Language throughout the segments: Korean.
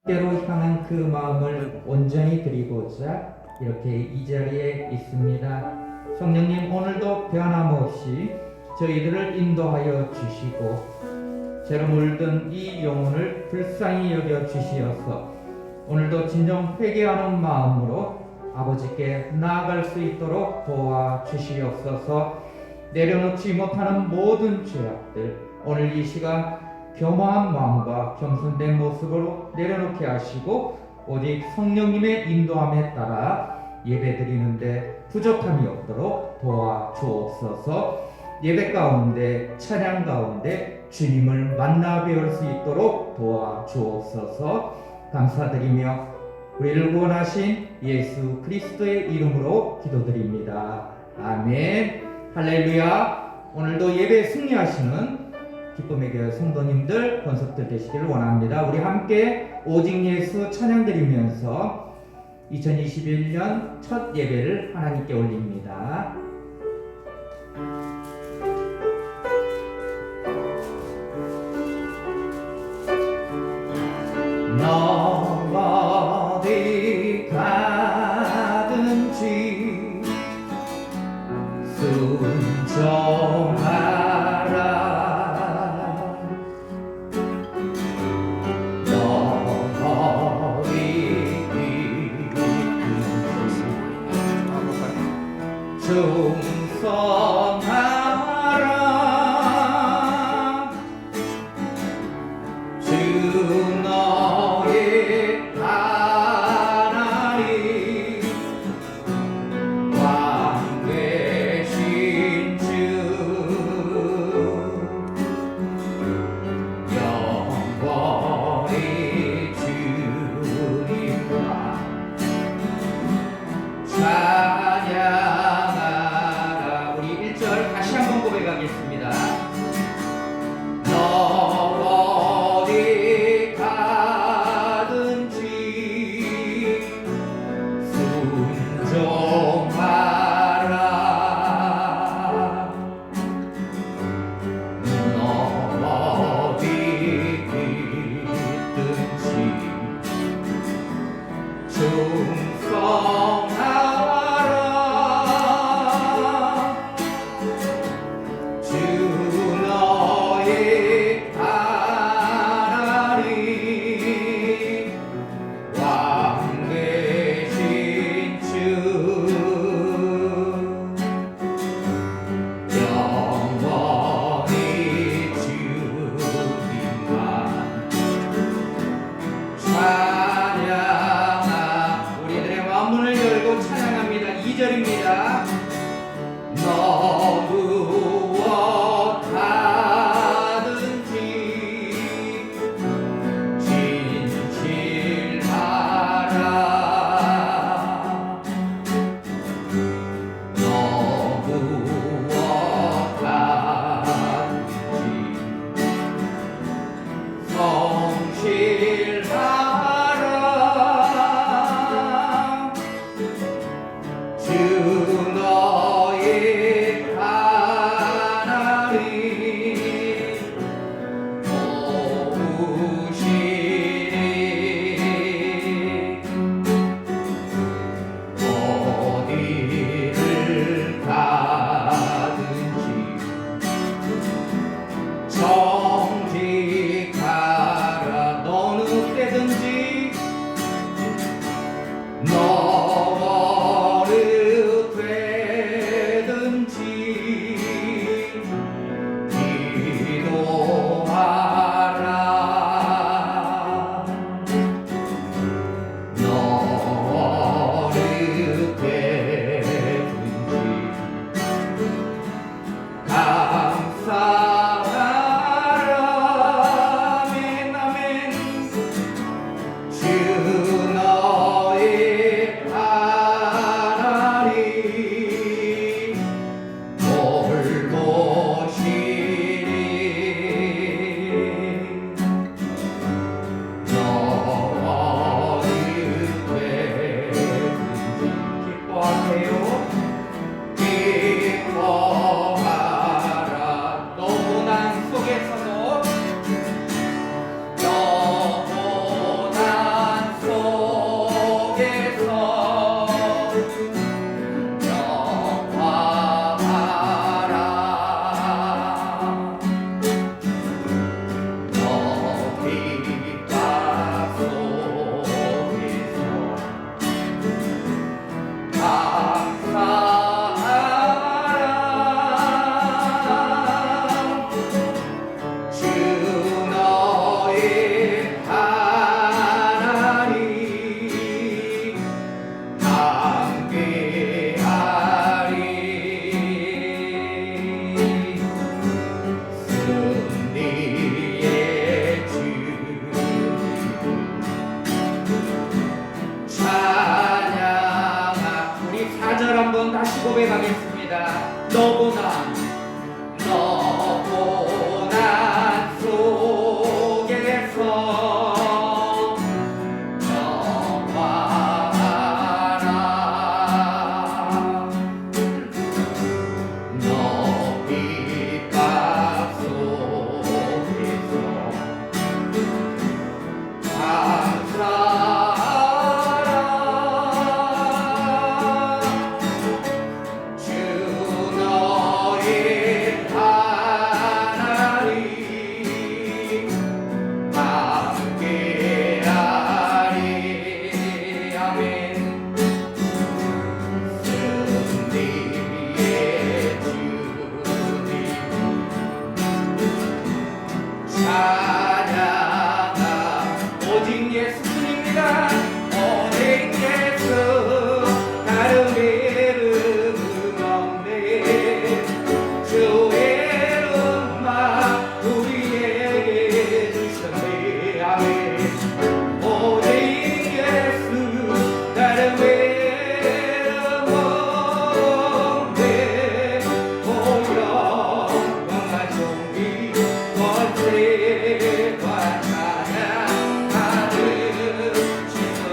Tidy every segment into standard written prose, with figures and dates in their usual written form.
때로 향한 그 마음을 온전히 드리고자 이렇게 이 자리에 있습니다. 성령님, 오늘도 변함없이 저희들을 인도하여 주시고 죄로 물든 이 영혼을 불쌍히 여겨 주시어서 오늘도 진정 회개하는 마음으로 아버지께 나아갈 수 있도록 도와 주시옵소서. 내려놓지 못하는 모든 죄악들, 오늘 이 시간 겸허한 마음과 겸손된 모습으로 내려놓게 하시고 오직 성령님의 인도함에 따라 예배드리는데 부족함이 없도록 도와주옵소서. 예배 가운데, 찬양 가운데 주님을 만나 뵈올 수 있도록 도와주옵소서. 감사드리며 우리를 구원하신 예수 그리스도의 이름으로 기도드립니다. 아멘. 할렐루야. 오늘도 예배에 승리하시는 기쁨의 교회 성도님들, 권속들 되시기를 원합니다. 우리 함께 오직 예수 찬양 드리면서 2021년 첫 예배를 하나님께 올립니다. 너 어디 가든지 순종하라. 충성하라. 주 너의 하나님, 왕 되신 주, 영원히 주님과 찬양하라. 우리 1절 다시 한번 고백하겠습니다. 너 어디 가든지 순종하라. 너 어디 있든지 충성하라. 주 너의 하나님, 왕 되신 주, 영원히 주님만 찬양하. 우리들의 마음문을 열고 찬양합니다. 2절입니다. 너 무엇하든지 진실하라. 너 무엇하든지 성실하라. 주 너의 하나님, 도우시니 어디를 가든지 정직하라. 너는 때든지 너 어느 때든지 기도하라. 너 어느 때든지 감사하라. 아멘 아멘. 주 너의 고백하겠습니다. 너보다 속에서 영화라 너 빛밥 속에서 감사라 주 너의 하나님 함께하리. 아멘. 승리의 주님 찬양하 오직 예수님입니다. 오직 예수 다른 이름은 없네. 주의 이름만 우리에게 주셨네. 아멘. 오직 예수 다른 이름 없네. 오 영광과 존귀 권세와 찬양 받으시는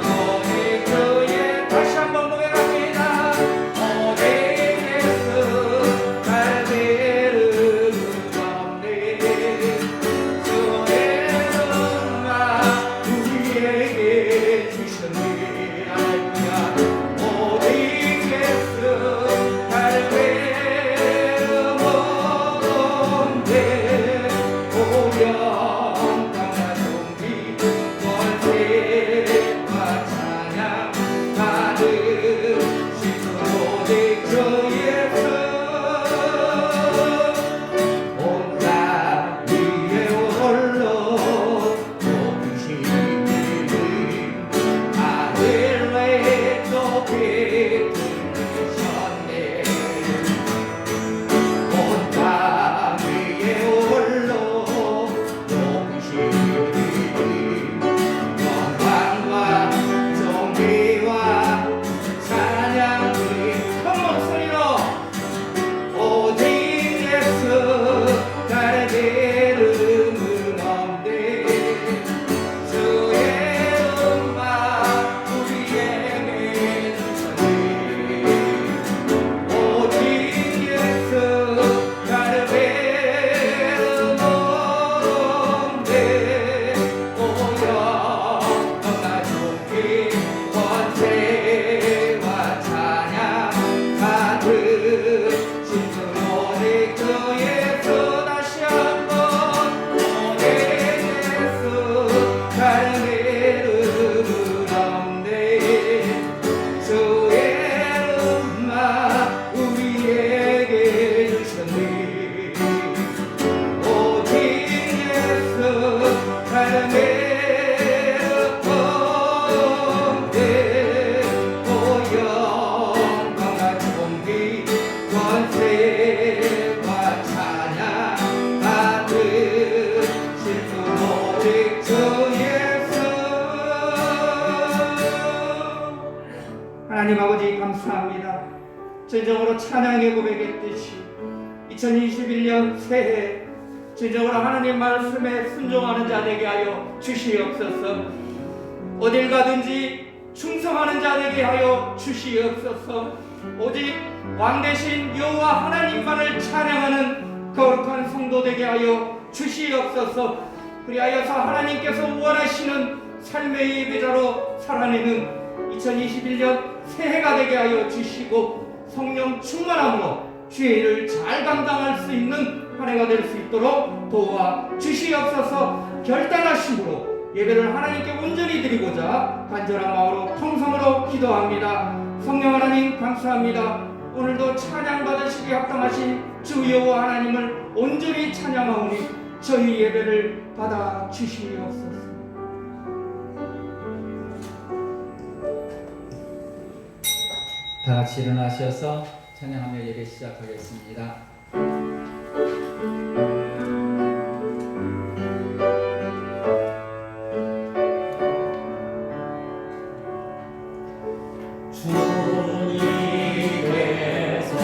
오직 주의 다시 한번 고백합니다. 오직 예수 다른 이름은 없네. 주의 이름만 우리에게 주셨네. 할렐루야. 오직 예수 다른 이름 없네. 오 영광과 존귀 권세와 찬양 받으시는 오직 주 예수 온 땅 위에 홀로 높으시니 아들 외에 또 베푸셨네. 온 땅 위에 홀로 높으시니 영광과 존귀와 찬양이 큰 목소리로 오직 예수 다른 이름은 없네. 주의 이름만 우리에게 주셨네. 오직 예수 다른 이름 없네. 오 영광과 존귀 권세와 찬양 받으시는 오직 주 예수 다시 한번 오직 예수 다른 이름은 없네. 주의 이름만 우리에게 주셨네. 오직 예수 다른 이름 없네. 오 영광과 존귀 권세와 찬양 받으실 분 오직 주 예수. 하나님 아버지 감사합니다. 진정으로 찬양의 고백했듯이 2021년 새해 진정으로 하나님 말씀에 순종하는 자 되게 하여 주시옵소서. 어딜 가든지 충성하는 자 되게 하여 주시옵소서. 오직 왕 대신 여호와 하나님만을 찬양하는 거룩한 성도 되게 하여 주시옵소서. 그리하여서 하나님께서 원하시는 삶의 예배자로 살아내는 2021년 새해가 되게 하여 주시고 성령 충만함으로 주의 일을 잘 감당할 수 있는 한 해가 될 수 있도록 도와 주시옵소서. 결단하심으로 예배를 하나님께 온전히 드리고자 간절한 마음으로 통성으로 기도합니다. 성령 하나님 감사합니다. 오늘도 찬양 받으시기 합당하신 주 여호와 하나님을 온전히 찬양하오니 저희 예배를 받아 주시옵소서. 다 같이 일어나셔서 찬양하며 예배 시작하겠습니다. 주님께서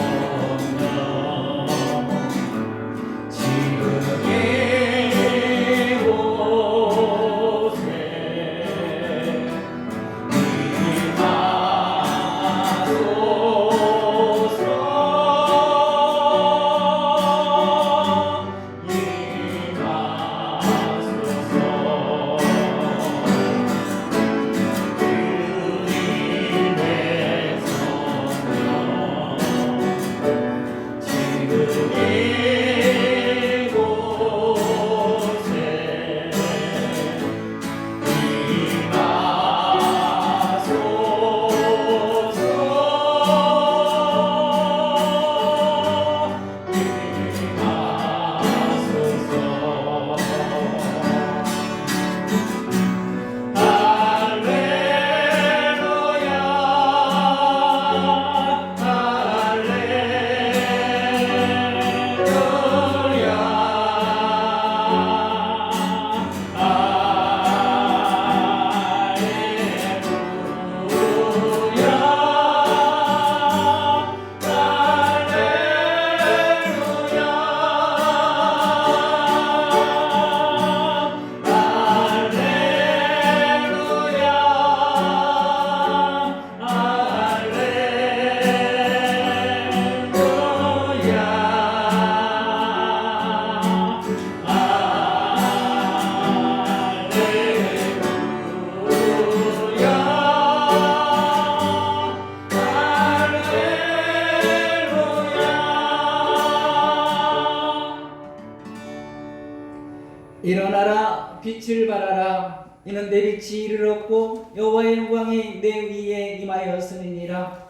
빛을 발하라. 이는 내 빛이 이를 얻고 여호와의 영광이 내 위에 임하였음이니라.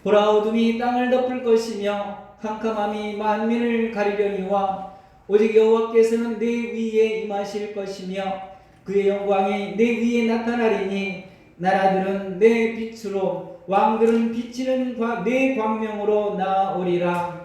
보라, 어둠이 땅을 덮을 것이며 캄캄함이 만민을 가리려니와 오직 여호와께서는 내 위에 임하실 것이며 그의 영광이 내 위에 나타나리니 나라들은 내 빛으로 왕들은 비치는 내 광명으로 나오리라.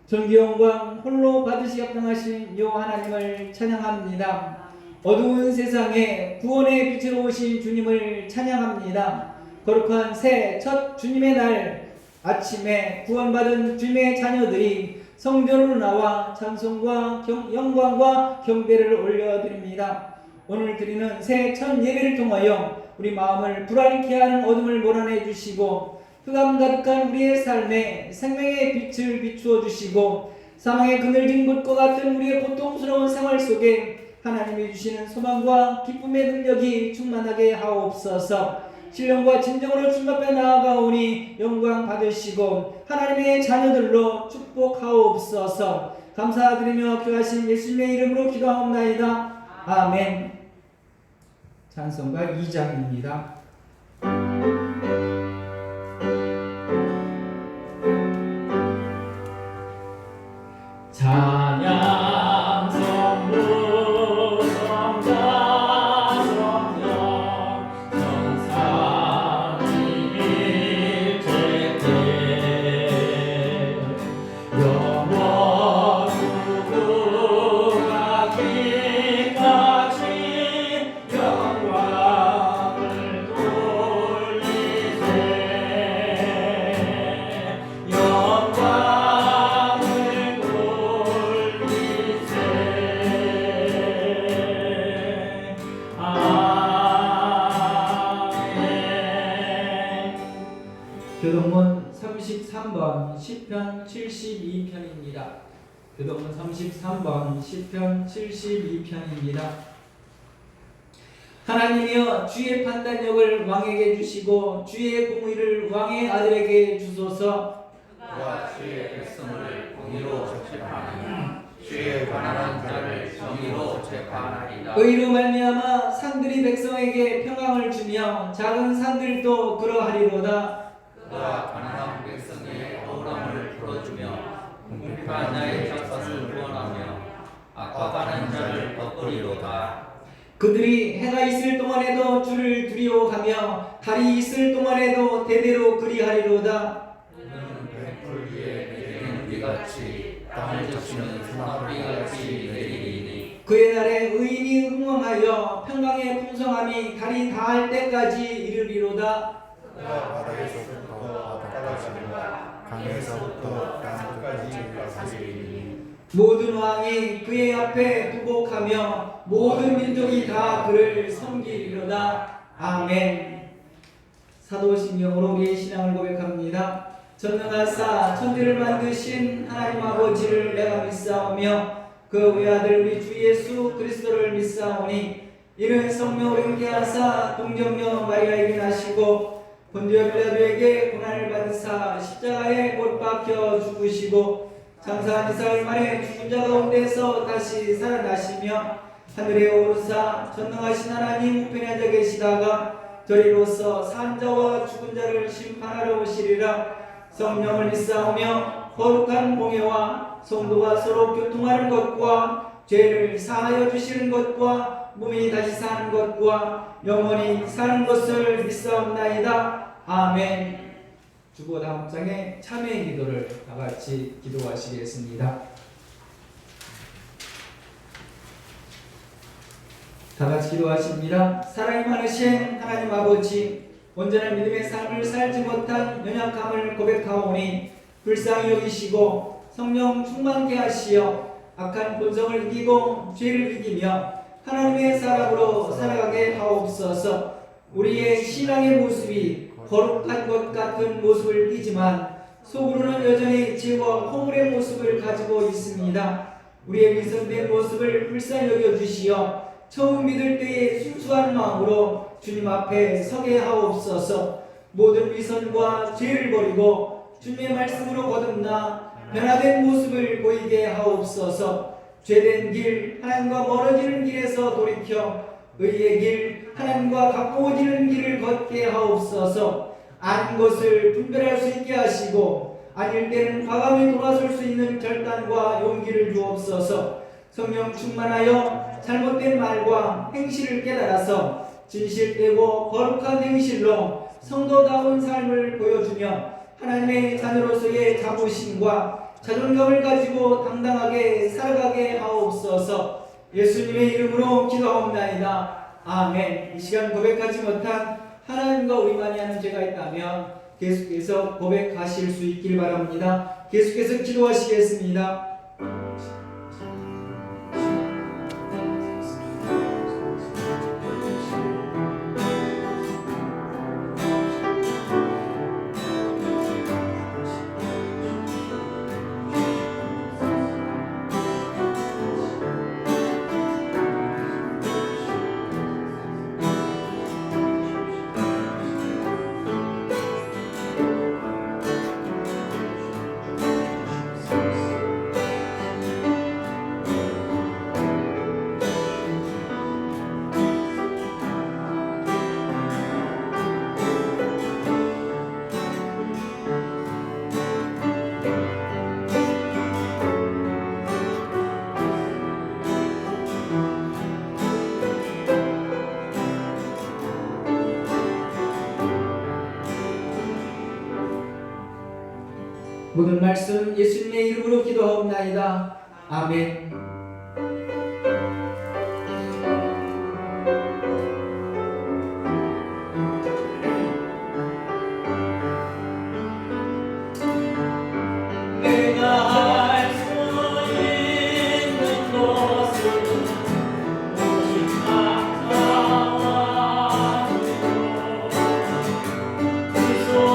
존귀 영광 홀로 받으시 합당하신 여호와 하나님을 찬양합니다. 어두운 세상에 구원의 빛으로 오신 주님을 찬양합니다. 거룩한 새 첫 주님의 날 아침에 구원받은 주님의 자녀들이 성전으로 나와 찬송과 영광과 경배를 올려드립니다. 오늘 드리는 새 첫 예배를 통하여 우리 마음을 불안케 하는 어둠을 몰아내 주시고 흑암 가득한 우리의 삶에 생명의 빛을 비추어 주시고 사망의 그늘진 곳과 같은 우리의 고통스러운 생활 속에 하나님이 주시는 소망과 기쁨의 능력이 충만하게 하옵소서. 신령과 진정으로 주님 앞에 나아가오니 영광 받으시고 하나님의 자녀들로 축복하옵소서. 감사드리며 귀하신 예수님의 이름으로 기도하옵나이다. 아멘. 찬송가 2장입니다. 찬양 성부 성자 성령 성삼위 일체때 영원 무궁하기까지 영광을 돌리세. 교동문 33번 시편 72편입니다. 교동문 33번 시편 72편입니다. 하나님이여 주의 판단력을 왕에게 주시고 주의 공의를 왕의 아들에게 주소서. 그가 주의 백성을 공의로 재판하며 주의 가난한 자를 정의로 재판하리라. 의로 말미암아 산들이 백성에게 평강을 주며 작은 산들도 그러하리로다. 그가 가난한 백성의 억울함을 풀어주며 궁핍한 자의 작사를 구원하며 악화가는 자를 덮으리로다. 그들이 해가 있을 동안에도 주를 두려워하며 달이 있을 동안에도 대대로 그리하리로다. 그는 뱀풀 위에 내리는 비같이 땅을 적시는 소나비같이 내리리니 그의 날에 의인이 흥왕하여 평강의 풍성함이 달이 다할 때까지 이르리로다. 그가 바다에서부터 바다까지와 강에서부터 땅 끝까지 가시리니 모든 왕이 그의 앞에 두복하며 모든 민족이 다 그를 섬기리로다. 아멘. 사도신경으로 우리의 신앙을 고백합니다. 전능하사 천지를 만드신 하나님 아버지를 내가 믿사오며 그 외아들 우리 주 예수 그리스도를 믿사오니 이는 성령으로 잉태 하사 동정녀 마리아에게 나시고 본디오 빌라도에게 고난을 받으사 십자가에 못 박혀 죽으시고 장사한 2사흘 만에 죽은 자 가운데서 다시 살아나시며 하늘에 오르사 전능하신 하나님 우편에 앉아 계시다가 저리로서 산 자와 죽은 자를 심판하러 오시리라. 성령을 믿사오며 거룩한 공예와 성도가 서로 교통하는 것과 죄를 사하여 주시는 것과 몸이 다시 사는 것과 영원히 사는 것을 믿사옵나이다. 아멘. 주보 다음 장에 참회의 기도를 다 같이 기도하시겠습니다. 다 같이 기도하십니다. 사랑이 많으신 하나님 아버지, 온전한 믿음의 삶을 살지 못한 연약함을 고백하오니 불쌍히 여기시고 성령 충만케 하시어 악한 본성을 이기고 죄를 이기며 하나님의 사람으로 살아가게 하옵소서. 우리의 신앙의 모습이 거룩한 것 같은 모습을 띠지만 속으로는 여전히 죄와 허물의 모습을 가지고 있습니다. 우리의 위선된 모습을 불쌍히 여겨주시어 처음 믿을 때의 순수한 마음으로 주님 앞에 서게 하옵소서. 모든 위선과 죄를 버리고 주님의 말씀으로 거듭나 변화된 모습을 보이게 하옵소서. 죄된 길, 하나님과 멀어지는 길에서 돌이켜 의의 길 하나님과 가까워지는 길을 걷게 하옵소서. 아닌 것을 분별할 수 있게 하시고 아닐 때는 과감히 돌아설 수 있는 결단과 용기를 주옵소서. 성령 충만하여 잘못된 말과 행실을 깨달아서 진실되고 거룩한 행실로 성도다운 삶을 보여주며 하나님의 자녀로서의 자부심과 자존감을 가지고 당당하게 살아가게 하옵소서. 예수님의 이름으로 기도하옵나이다. 아멘. 이 시간 고백하지 못한 하나님과 우리만이 하는 죄가 있다면 계속해서 고백하실 수 있길 바랍니다. 계속해서 기도하시겠습니다. 모든 말씀 예수님의 이름으로 기도하옵나이다. 아멘. 내가 할 수 있는 것은 오직 감사와 그 손을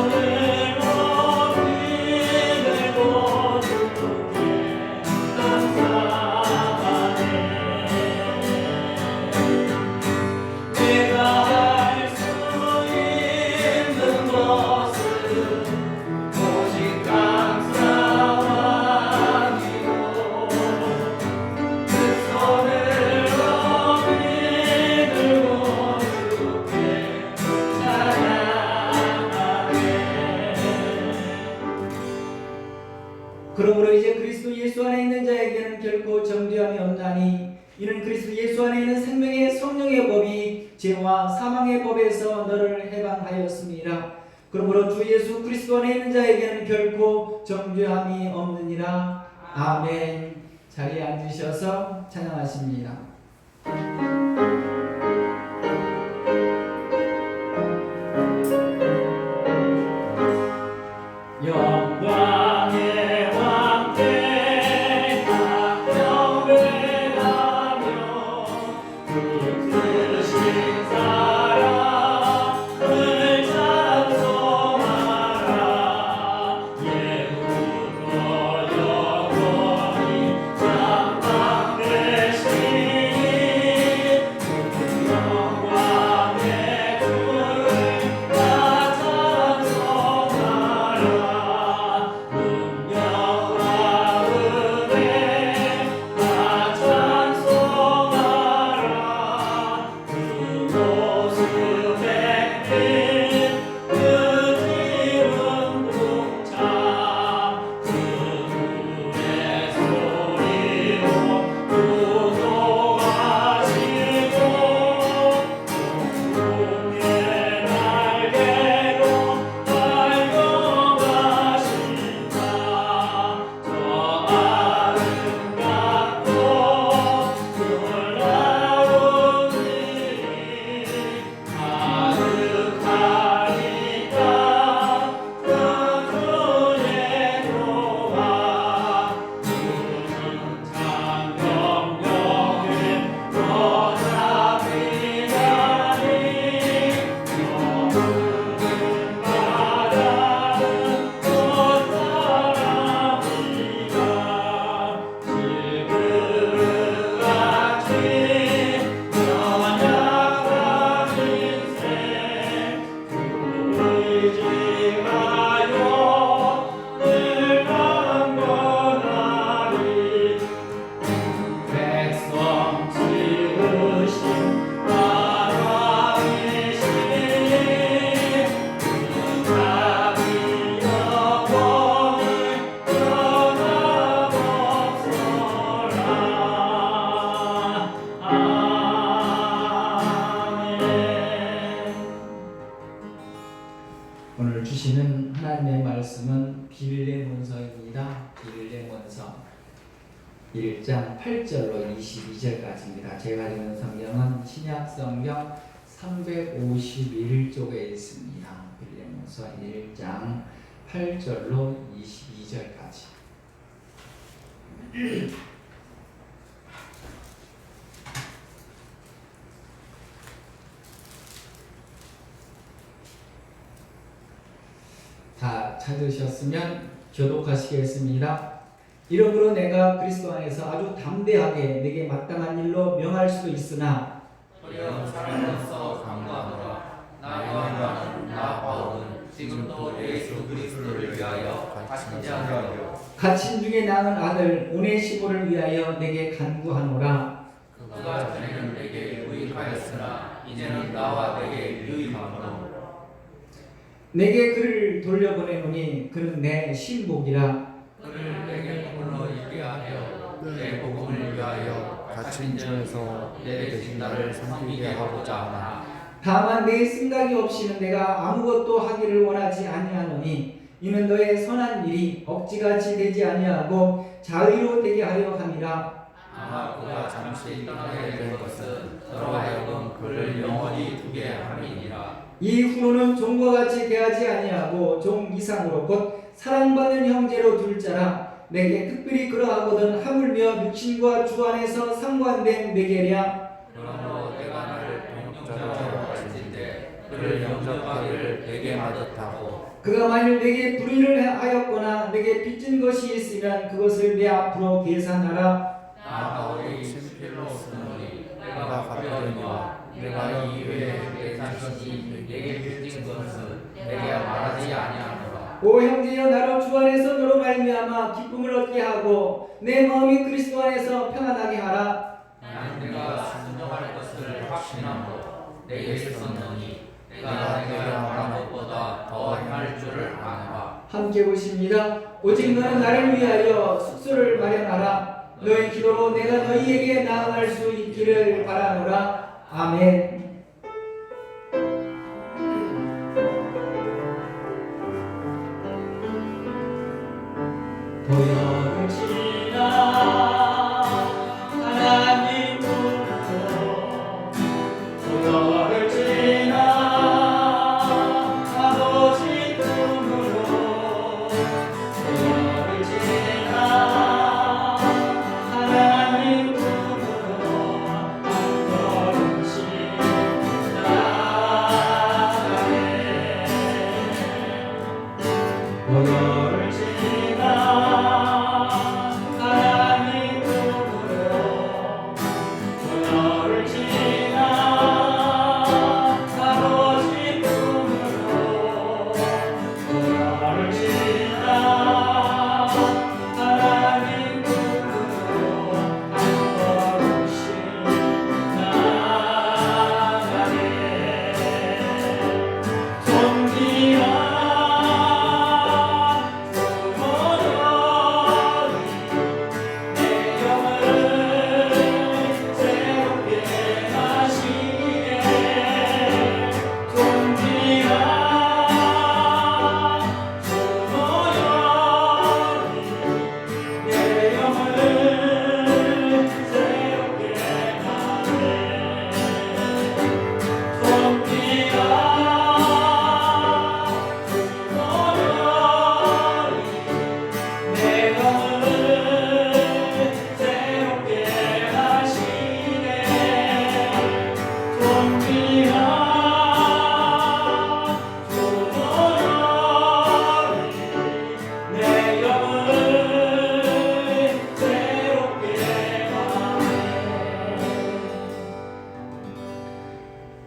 그러므로 이제 그리스도 예수 안에 있는 자에게는 결코 정죄함이 없나니 이는 그리스도 예수 안에 있는 생명의 성령의 법이 죄와 사망의 법에서 너를 해방하였습니다. 그러므로 주 예수 그리스도 안에 있는 자에게는 결코 정죄함이 없느니라. 아멘. 자리에 앉으셔서 찬양하십니다. 영광의 왕께 경배하며 크신 사랑을 찬송하라. 예후로 영원히 장담되시니 오늘 주시는 하나님의 말씀은 빌레몬서입니다. 빌레몬서 1장 8절로 22절까지입니다. 제가 읽는 성경은 신약 성경 351쪽에 있습니다. 빌레몬서 1장 8절로 22절까지. 다 찾으셨으면 교독하시겠습니다. 이러므로 내가 그리스도 안에서 아주 담대하게 내게 마땅한 일로 명할 수도 있으나 어려운 사람으로서 강구하노라. 나 바울은 지금도 예수 그리스도를 위하여 갇힌 자여 갇힌 중에 낳은 아들 오네시모를 위하여 내게 간구하노라. 그가 전에는 내게 유익하였으나 이제는 나와 내게 유익하노라. 내게 그를 돌려보내노니 그는 내 신복이라. 그를 내게 불러 있게 하여 내 복음을 위하여 갇힌 중에서 내 대신 나를 섬기게 하고자 하나. 다만 내 생각이 없이는 내가 아무것도 하기를 원하지 아니하노니 이는 너의 선한 일이 억지같이 되지 아니하고 자의로 되게 하려 함이라. 아마 그가 잠시 떠나게 된 것은 너로 하여금 그를 영원히 두게 함이니라. 이후로는 종과 같이 대하지 아니하고 종 이상으로 곧 사랑받는 형제로 둘 자라. 내게 특별히 그러하거든 하물며 육신과 주 안에서 상관된 내게랴. 그러므로 내가 나를 동역자로 할진대 그를 영접하기를 내게 마듯하고 그가 만일 내게 불의를 하였거나 내게 빚진 것이 있으면 그것을 내 앞으로 계산하라. 나 바울이 친필로 쓰노니 내가 갚으려니와 내가 이외에 내 자신이 내게 빚진 것은 내게 말하지 아니하노라. 오 형제여, 나로 주 안에서 너로 말미암아 기쁨을 얻게 하고 내 마음이 그리스도 안에서 평안하게 하라. 나는 내가 순종할 것을 확신하고 내게 썼노니 내가 말한 것보다 더 행할 줄을 아노라. 함께 보십니다. 오직 너는 나를 위하여 숙소를 마련하라. 너의 기도로 내가 너희에게 나아갈 수 있기를 바라노라. 아멘. 도열을 지나 하나님 부르고 도열을 지나 아버지 품으로 도열을 지나 하나님 품으로 한 걸음씩 나아가네. 도열을 지나 하나님 품으로 도열을 지나 아버지 품으로 도열을 지나 하나님 품으로 한 걸음씩 나아가네. 손길아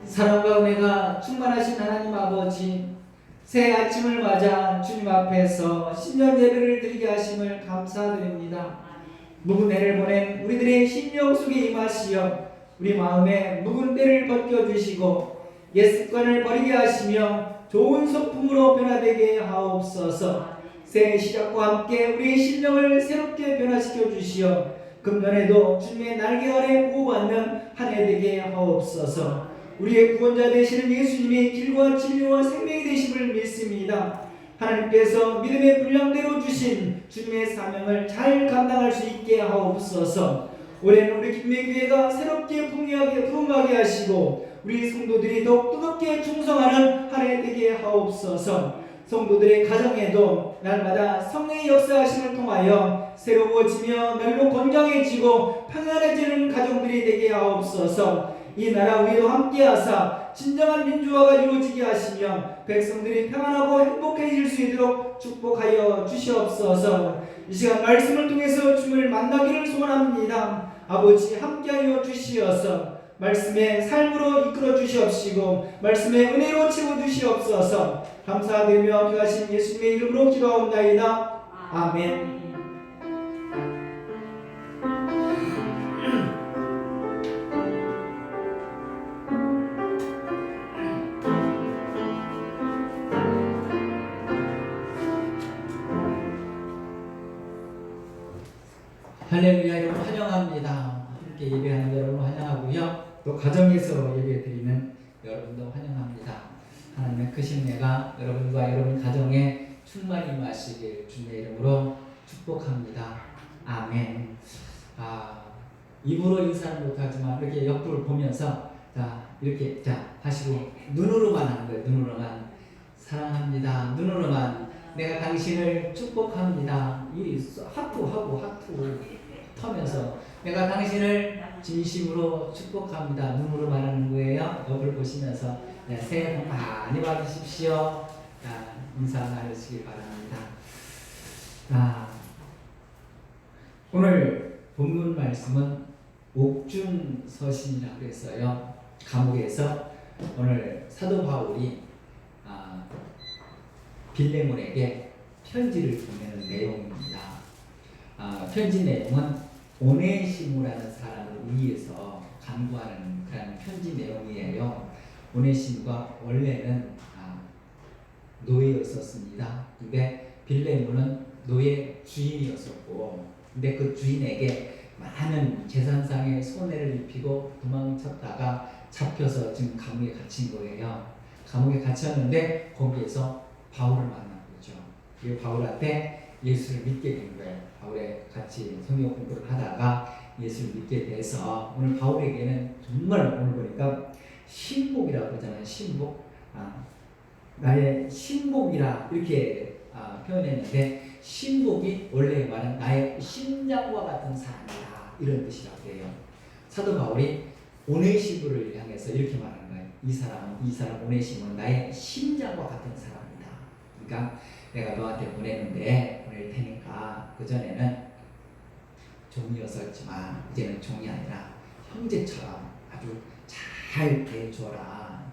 사랑과 은혜가 충만하신 하나님 아버지, 새 아침을 맞아 주님 앞에서 신년 예배를 드리게 하심을 감사드립니다. 묵은 해를 보낸 우리들의 심령 속에 임하시어 우리 마음에 묵은 때를 벗겨주시고 옛 습관을 버리게 하시며 좋은 소품으로 변화되게 하옵소서. 새 시작과 함께 우리의 심령을 새롭게 변화시켜 주시어 금년에도 주님의 날개 아래 보호받는 한 해 되게 하옵소서. 우리의 구원자 되시는 예수님이 길과 진리와 생명이 되심을 믿습니다. 하나님께서 믿음의 분량대로 주신 주님의 사명을 잘 감당할 수 있게 하옵소서. 올해는 우리 김매교회가 새롭게 부흥하게 하시고 우리 성도들이 더욱 뜨겁게 충성하는 한 해 되게 하옵소서. 성도들의 가정에도 날마다 성령의 역사하심을 통하여 새로워지며 날로 건강해지고 평안해지는 가정들이 되게 하옵소서. 이 나라 위에도 함께하사 진정한 민주화가 이루어지게 하시며 백성들이 평안하고 행복해질 수 있도록 축복하여 주시옵소서. 이 시간 말씀을 통해서 주님을 만나기를 소원합니다. 아버지 함께하여 주시어서 말씀의 삶으로 이끌어 주시옵시고 말씀의 은혜로 채워주시옵소서. 감사드리며 귀하신 예수님의 이름으로 기도하옵나이다. 아멘. 할렐루야. 여러분 환영합니다. 함께 예배하는 여러분 환영하고요. 또 가정에서 예배드리는 여러분도 환영합니다. 하나님의 크신 은혜가 여러분과 여러분 가정에 충만히 임하시길 주님의 이름으로 축복합니다. 아멘. 입으로 인사는 못하지만 이렇게 옆을 보면서 이렇게 하시고 눈으로만 하는 거예요. 눈으로만 사랑합니다. 눈으로만 내가 당신을 축복합니다. 이 하트하고 하트 터면서 내가 당신을 진심으로 축복합니다. 눈으로 말하는 거예요. 옆을 보시면서 새해 복 많이 받으십시오. 인사 나누시기 바랍니다. 오늘 본문 말씀은 옥중서신이라고 했어요. 감옥에서 오늘 사도 바울이 빌레몬에게 편지를 보내는 내용입니다. 편지 내용은 오네시모라는 사람을 위해서 간구하는 그런 편지 내용이에요. 오네시모가 원래는 노예였었습니다. 근데 빌레몬은 노예 주인이었었고, 근데 그 주인에게 많은 재산상의 손해를 입히고 도망쳤다가 잡혀서 지금 감옥에 갇힌 거예요. 감옥에 갇혔는데 거기에서 바울을 만난 거죠. 이 바울한테 예수를 믿게 된 거예요. 바울에 같이 성경 공부를 하다가 예수를 믿게 돼서 오늘 바울에게는 정말 오늘 보니까 신복이라고 그러잖아요. 신복. 나의 신복이라 이렇게 표현했는데 신복이 원래 말은 나의 심장과 같은 사람이다 이런 뜻이라고 해요. 사도 바울이 오네시모를 향해서 이렇게 말하는 거예요. 이 사람 오네시모는 나의 심장과 같은 사람이다. 그러니까 내가 너한테 보낼 테니까 그 전에는 종이었었지만 이제는 종이 아니라 형제처럼 아주 잘 대해줘라.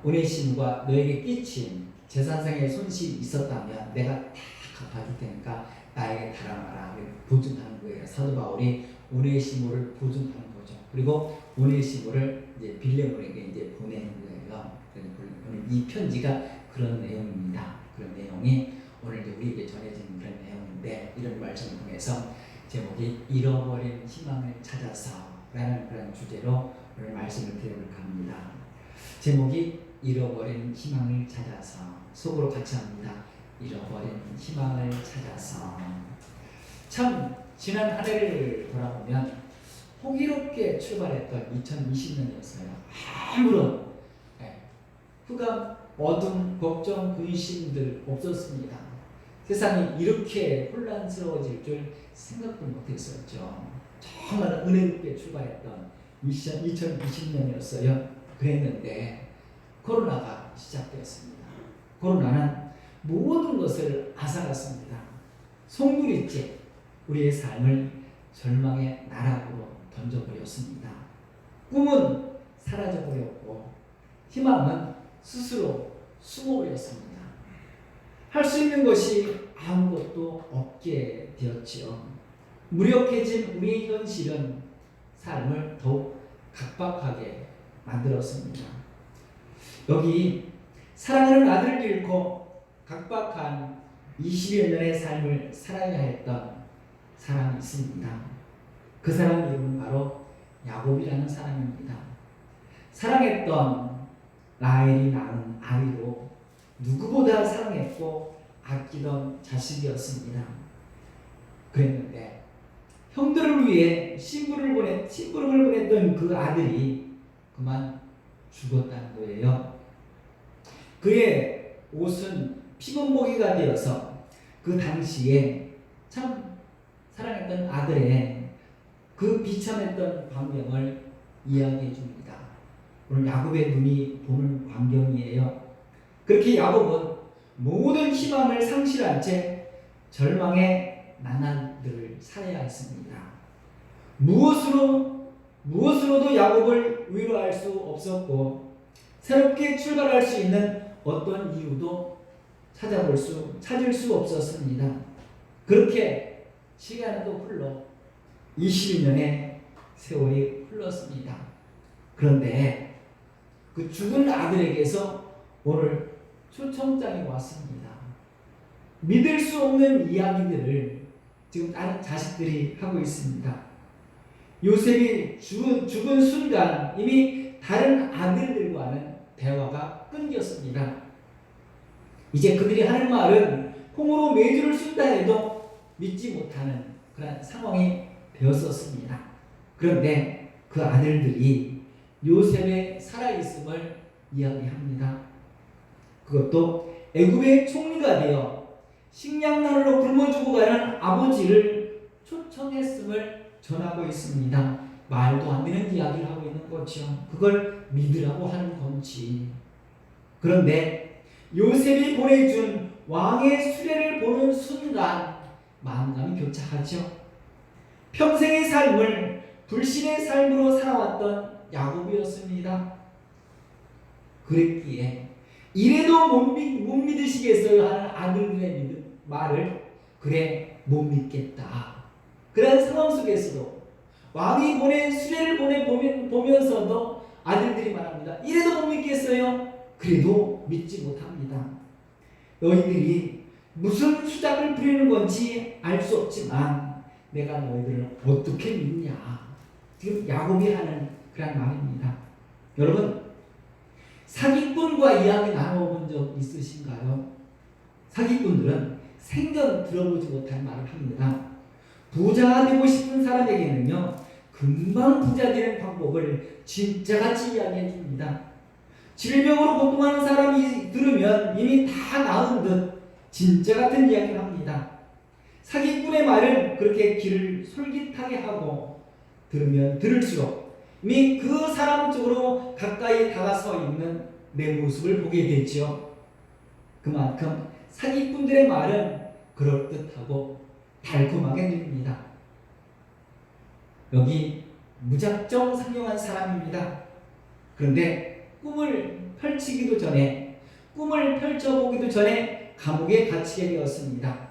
오네시모가 너에게 끼친 재산상의 손실이 있었다면 내가 다 갚아줄 테니까 나에게 달아나라. 보증하는 거예요. 사도 바울이 오네시모를 보증하는 거죠. 그리고 오네시모를 이제 빌레몬에게 이제 보내는 거예요. 오늘 이 편지가 그런 내용입니다. 그런 내용이 오늘 이제 우리에게 전해지는 그런 내용인데, 이런 말씀을 통해서 제목이 잃어버린 희망을 찾아서라는 그런 주제로 오늘 말씀을 드려볼까 합니다. 제목이 잃어버린 희망을 찾아서. 속으로 같이 합니다. 잃어버린 희망을 찾아서. 참 지난 한 해를 돌아보면 호기롭게 출발했던 2020년이었어요. 아무런 흑암, 어둠, 걱정, 근심들 없었습니다. 세상이 이렇게 혼란스러워질 줄 생각도 못했었죠. 정말 은혜롭게 출발했던 2020년이었어요. 그랬는데 코로나가 시작되었습니다. 코로나는 모든 것을 앗아갔습니다. 송두리째 우리의 삶을 절망의 나락으로 던져버렸습니다. 꿈은 사라져버렸고 희망은 스스로 숨어버렸습니다. 할 수 있는 것이 아무것도 없게 되었지요. 무력해진 우리의 현실은 삶을 더욱 각박하게 만들었습니다. 여기 사랑하는 아들을 잃고 각박한 20여 년의 삶을 살아야 했던 사람이 있습니다. 그 사람 이름은 바로 야곱이라는 사람입니다. 사랑했던 라헬이 낳은 아이로 누구보다 사랑했고 아끼던 자식이었습니다. 그랬는데 형들을 위해 심부름을 보냈던 그 아들이 그만 죽었다는 거예요. 그의 옷은 피범벅이가 되어서 그 당시에 참 사랑했던 아들의 그 비참했던 광경을 이야기해 줍니다. 오늘 야곱의 눈이 보는 광경이에요. 그렇게 야곱은 모든 희망을 상실한 채 절망의 나날들을 살아야 했습니다. 무엇으로도 야곱을 위로할 수 없었고 새롭게 출발할 수 있는 어떤 이유도 찾을 수 없었습니다. 그렇게 시간은 또 흘러 22년의 세월이 흘렀습니다. 그런데 그 죽은 아들에게서 오늘 초청장이 왔습니다. 믿을 수 없는 이야기들을 지금 다른 자식들이 하고 있습니다. 요셉이 죽은 순간 이미 다른 아들들과는 대화가 끊겼습니다. 이제 그들이 하는 말은 콩으로 메주를 쓴다 해도 믿지 못하는 그런 상황이 되었었습니다. 그런데 그 아들들이 요셉의 살아있음을 이야기합니다. 그것도 애굽의 총리가 되어 식량난으로 굶어 죽어가는 아버지를 초청했음을 전하고 있습니다. 말도 안 되는 이야기를 하고 있는 거죠. 그걸 믿으라고 하는 건지. 그런데 요셉이 보내준 왕의 수레를 보는 순간 마음감이 교차하죠. 평생의 삶을 불신의 삶으로 살아왔던 야곱이었습니다. 그랬기에 이래도 못 믿으시겠어요 하는 아들들의 말을 그래 못 믿겠다. 그런 상황 속에서도 왕이 보낸 수레를 보면서도 아들들이 말합니다. 이래도 못 믿겠어요? 그래도 믿지 못합니다. 너희들이 무슨 수작을 부리는 건지 알 수 없지만 내가 너희들을 어떻게 믿냐. 지금 야곱이 하는 그런 말입니다. 여러분 사기꾼과 이야기 나눠본 적 있으신가요? 사기꾼들은 생전 들어보지 못한 말을 합니다. 부자가 되고 싶은 사람에게는요 금방 부자 되는 방법을 진짜같이 이야기해 줍니다. 질병으로 고통하는 사람이 들으면 이미 다 나은 듯 진짜 같은 이야기를 합니다. 사기꾼의 말은 그렇게 귀를 솔깃하게 하고 들으면 들을수록 이미 그 사람 쪽으로 가까이 다가서 있는 내 모습을 보게 되죠. 그만큼 사기꾼들의 말은 그럴듯하고 달콤하게 들립니다. 여기 무작정 상용한 사람입니다. 그런데 꿈을 펼쳐보기도 전에 감옥에 갇히게 되었습니다.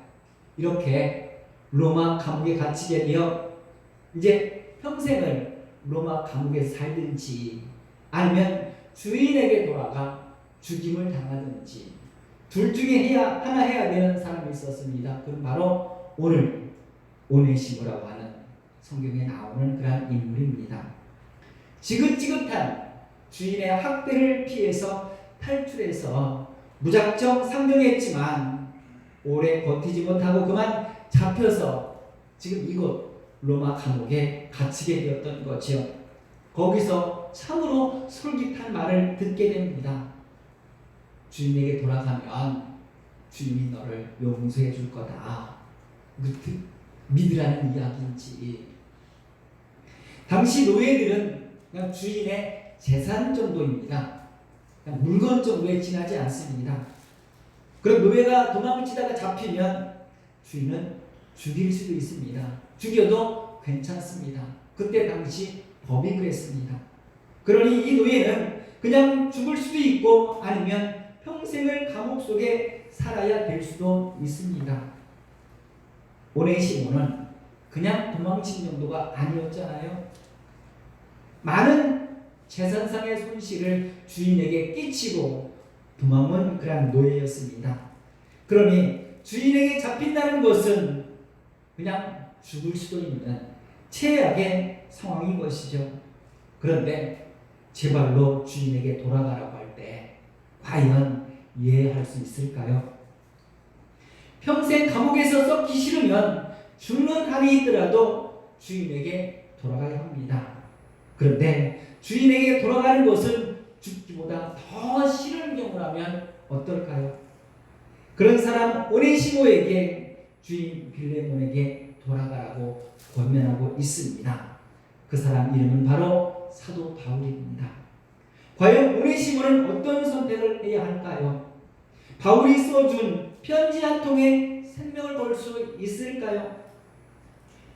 이렇게 로마 감옥에 갇히게 되어 이제 평생을 로마 감옥에 살든지 아니면 주인에게 돌아가 죽임을 당하든지 둘 중에 하나 해야 되는 사람이 있었습니다. 그럼 바로 오늘 오네시모라고 하는 성경에 나오는 그런 인물입니다. 지긋지긋한 주인의 학대를 피해서 탈출해서 무작정 상경했지만 오래 버티지 못하고 그만 잡혀서 지금 이곳 로마 감옥에 갇히게 되었던 거죠. 거기서 참으로 솔깃한 말을 듣게 됩니다. 주인에게 돌아가면 주인이 너를 용서해 줄 거다. 믿으라는 이야기인지. 당시 노예들은 그냥 주인의 재산 정도입니다. 그냥 물건 정도에 지나지 않습니다. 그럼 노예가 도망치다가 잡히면 주인은 죽일 수도 있습니다. 죽여도 괜찮습니다. 그때 당시 법이 그랬습니다. 그러니 이 노예는 그냥 죽을 수도 있고 아니면 평생을 감옥 속에 살아야 될 수도 있습니다. 오네시모는 그냥 도망친 정도가 아니었잖아요. 많은 재산상의 손실을 주인에게 끼치고 도망은 그런 노예였습니다. 그러니 주인에게 잡힌다는 것은 그냥 죽을 수도 있는 최악의 상황인 것이죠. 그런데 제발로 주인에게 돌아가라고 할 때 과연 이해할 수 있을까요? 평생 감옥에서 썩기 싫으면 죽는 한이 있더라도 주인에게 돌아가야 합니다. 그런데 주인에게 돌아가는 것은 죽기보다 더 싫은 경우라면 어떨까요? 그런 사람 오네시모에게 주인 빌레몬에게 돌아가라고 권면하고 있습니다. 그 사람 이름은 바로 사도 바울입니다. 과연 오네시모는 어떤 선택을 해야 할까요? 바울이 써준 편지 한 통에 생명을 걸 수 있을까요?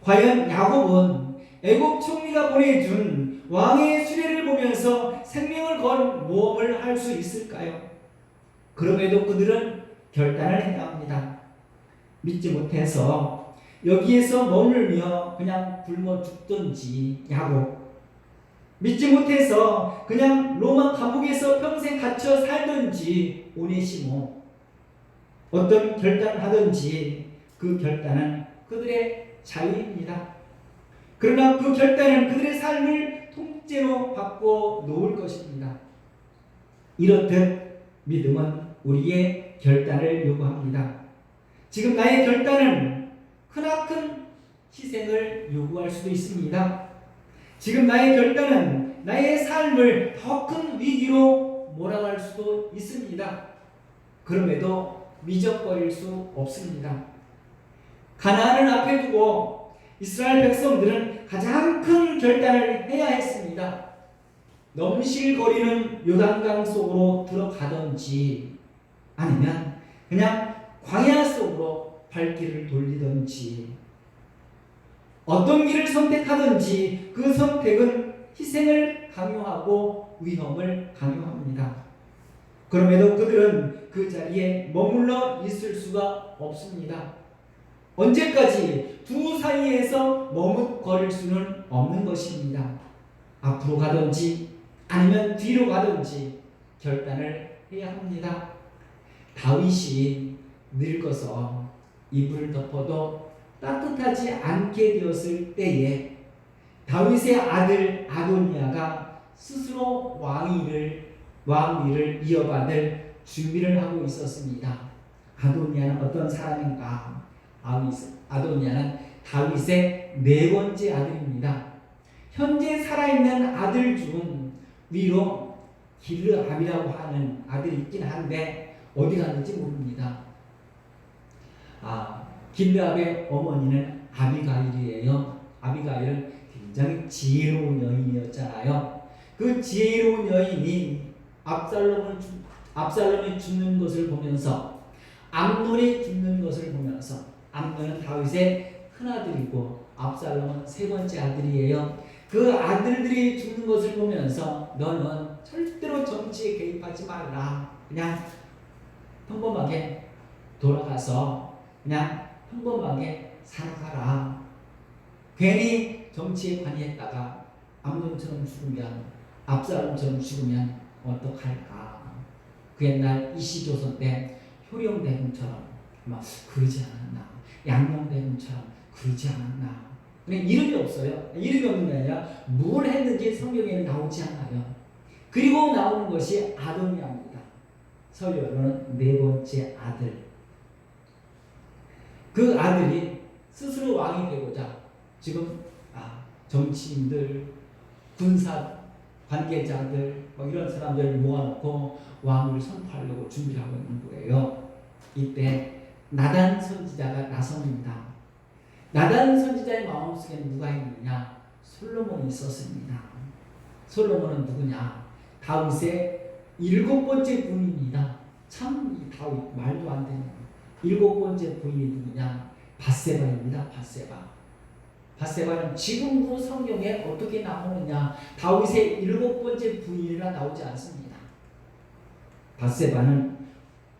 과연 야곱은 애굽 총리가 보내준 왕의 수레를 보면서 생명을 건 모험을 할 수 있을까요? 그럼에도 그들은 결단을 해야 합니다. 믿지 못해서 여기에서 머물며 그냥 굶어 죽든지 야곱, 믿지 못해서 그냥 로마 감옥에서 평생 갇혀 살든지 오네시모, 어떤 결단을 하든지 그 결단은 그들의 자유입니다. 그러나 그 결단은 그들의 삶을 통째로 바꿔 놓을 것입니다. 이렇듯 믿음은 우리의 결단을 요구합니다. 지금 나의 결단은 크나큰 희생을 요구할 수도 있습니다. 지금 나의 결단은 나의 삶을 더 큰 위기로 몰아갈 수도 있습니다. 그럼에도 미적거릴 수 없습니다. 가나안을 앞에 두고 이스라엘 백성들은 가장 큰 결단을 해야 했습니다. 넘실거리는 요단강 속으로 들어가든지 아니면 그냥 광야 속으로 발길을 돌리든지, 어떤 길을 선택하든지 그 선택은 희생을 강요하고 위험을 강요합니다. 그럼에도 그들은 그 자리에 머물러 있을 수가 없습니다. 언제까지 두 사이에서 머뭇거릴 수는 없는 것입니다. 앞으로 가든지 아니면 뒤로 가든지 결단을 해야 합니다. 다윗이 늙어서 이불을 덮어도 따뜻하지 않게 되었을 때에 다윗의 아들 아도니아가 스스로 왕위를 이어받을 준비를 하고 있었습니다. 아도니아는 어떤 사람인가? 아도니아는 다윗의 네 번째 아들입니다. 현재 살아있는 아들 중 위로 길르압이라고 하는 아들이 있긴 한데 어디 갔는지 모릅니다. 길르압의 어머니는 아비가일이에요. 아비가일은 굉장히 지혜로운 여인이었잖아요. 그 지혜로운 여인이 압살롬이 죽는 것을 보면서, 암논이 죽는 것을 보면서, 암논은 다윗의 큰아들이고 압살롬은 세 번째 아들이에요. 그 아들들이 죽는 것을 보면서 너는 절대로 정치에 개입하지 말라. 그냥 평범하게 돌아가서 그냥 평범하게 살아가라. 괜히 정치에 관여했다가 암논처럼 죽으면, 압살롬처럼 죽으면 어떡할까. 그 옛날 이시조선 때 효령대군처럼 막 그러지 않았나, 양녕대군처럼 그러지 않았나. 그냥 이름이 없어요. 이름이 없는 게 아니라 뭘 했는지 성경에는 나오지 않아요. 그리고 나오는 것이 아도니아입니다. 서열로는 네 번째 아들. 그 아들이 스스로 왕이 되고자 지금 정치인들, 군사 관계자들 이런 사람들을 모아놓고 왕을 선포하려고 준비를 하고 있는 거예요. 이때 나단 선지자가 나섭니다. 나단 선지자의 마음속에 누가 있느냐? 솔로몬이 있었습니다. 솔로몬은 누구냐? 다윗의 7번째 부인입니다. 참 이 다윗 말도 안 되는 7번째 부인이 누구냐? 밧세바입니다. 밧세바는 지금도 성경에 어떻게 나오느냐? 다윗의 7번째 부인이라 나오지 않습니다. 밧세바는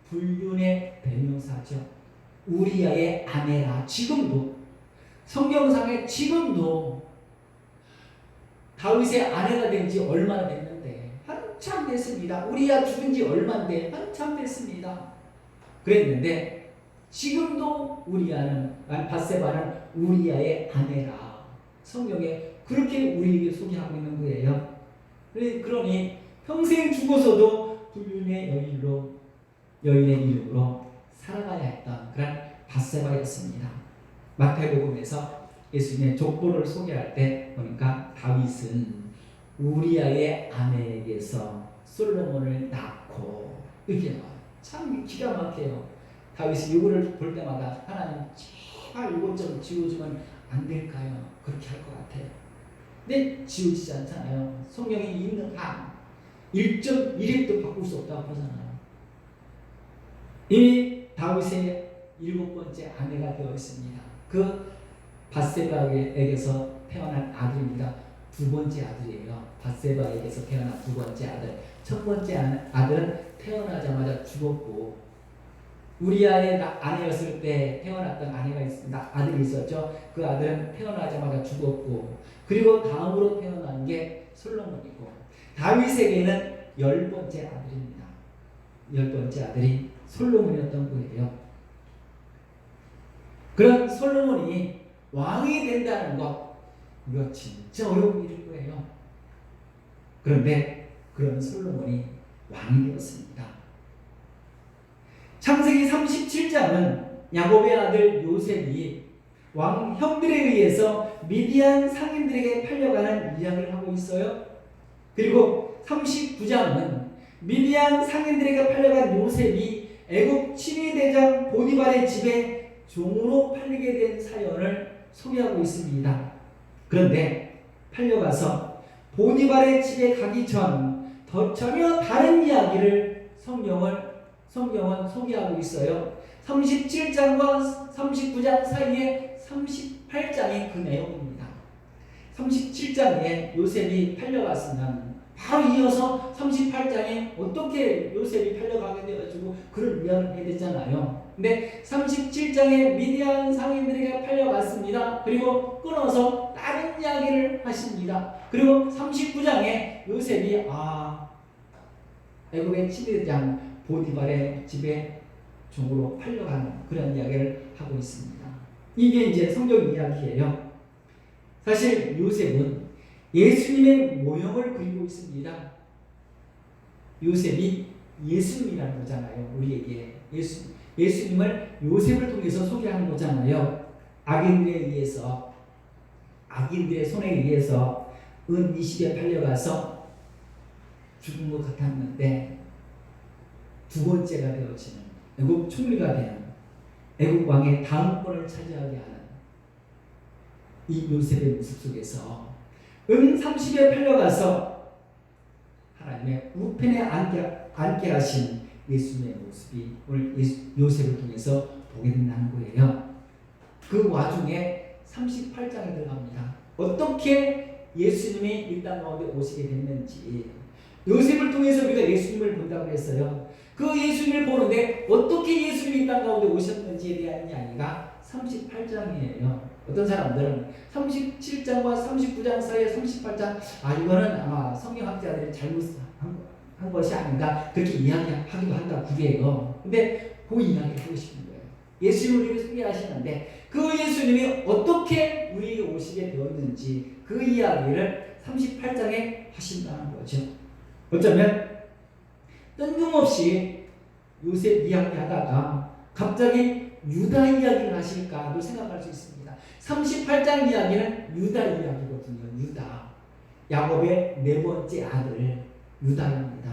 불륜의 대명사죠. 우리아의 아내라. 지금도 성경상에 지금도 다윗의 아내가 된 지 얼마나 됐는데? 한참 됐습니다. 우리아 죽은 지 얼마인데? 한참 됐습니다. 그랬는데 지금도 밧세바는 우리아의 아내라. 성경에 그렇게 우리에게 소개하고 있는 거예요. 그러니 평생 죽어서도 불륜의 여인의 이름으로 살아가야 했던 그런 밧세바였습니다. 마태복음에서 예수님의 족보를 소개할 때 보니까 다윗은 우리아의 아내에게서 솔로몬을 낳고, 이게 참 기가 막혀요. 다윗이 이거를 볼 때마다 하나님 제발 이것 좀 지워주면 안 될까요? 그렇게 할 것 같아요. 근데 지워지지 않잖아요. 성경이 있는 한 1.1입도 바꿀 수 없다고 하잖아요. 이미 다윗의 7번째 아내가 되어 있습니다. 그 밧세바에게서 태어난 아들입니다. 2번째 아들이에요. 밧세바에게서 태어난 2번째 아들. 첫 번째 아들은 태어나자마자 죽었고, 우리아의 아내였을 때 태어났던 아들이 있었죠. 그 아들은 태어나자마자 죽었고, 그리고 다음으로 태어난 게 솔로몬이고, 다윗에게는 10번째 아들입니다. 10번째 아들이 솔로몬이었던 거예요. 그런 솔로몬이 왕이 된다는 것, 이거 진짜 어려운 일일 거예요. 그런데 그런 솔로몬이 왕이 되었습니다. 창세기 37장은 야곱의 아들 요셉이 왕 형들에 의해서 미디안 상인들에게 팔려가는 이야기를 하고 있어요. 그리고 39장은 미디안 상인들에게 팔려간 요셉이 애굽 친위대장 보디발의 집에 종으로 팔리게 된 사연을 소개하고 있습니다. 그런데 팔려가서 보디발의 집에 가기 전 전혀 다른 이야기를 성경은 소개하고 있어요. 37장과 39장 사이에 38장이 그 내용입니다. 37장에 요셉이 팔려갔으면 바로 이어서 38장에 어떻게 요셉이 팔려가게 되어가지고 그런 이야기를 해야 되잖아요. 근데 37장에 미디안 상인들에게 팔려갔습니다. 그리고 끊어서 다른 이야기를 하십니다. 그리고 39장에 요셉이 애굽의 친위대장 보디발의 집에 종으로 팔려가는 그런 이야기를 하고 있습니다. 이게 이제 성경 이야기예요. 사실 요셉은 예수님의 모형을 그리고 있습니다. 요셉이 예수님이라는 거잖아요. 우리에게 예수님을 요셉을 통해서 소개하는 거잖아요. 악인들의 손에 의해서 은 20에 팔려가서 죽은 것 같았는데 2번째가 되어지는 애굽 총리가 되는 애굽 왕의 다음권을 차지하게 하는 이 요셉의 모습 속에서 은 30에 팔려가서 하나님의 우편에 앉게 하신 예수님의 모습이 오늘 요셉을 통해서 보게 된다는 거예요. 그 와중에 38장에 들어갑니다. 어떻게 예수님이 이 땅 가운데 오시게 됐는지, 요셉을 통해서 우리가 예수님을 본다고 했어요. 그 예수님을 보는데 어떻게 예수님이 이 땅 가운데 오셨는지에 대한 이야기가 38장이에요. 어떤 사람들은 37장과 39장 사이에 38장, 이거는 아마 성경학자들이 잘못한 것이 아닌가 그렇게 이야기하기도 한다 그게요. 근데 그 이야기를 하고 싶은 거예요. 예수님을 우리에게 소개하시는데 그 예수님이 어떻게 우리에게 오시게 되었는지 그 이야기를 38장에 하신다는 거죠. 어쩌면 뜬금없이 요셉 이야기하다가 갑자기 유다 이야기를 하실까도 생각할 수 있습니다. 38장 이야기는 유다 이야기거든요. 유다. 야곱의 4번째 아들 유다입니다.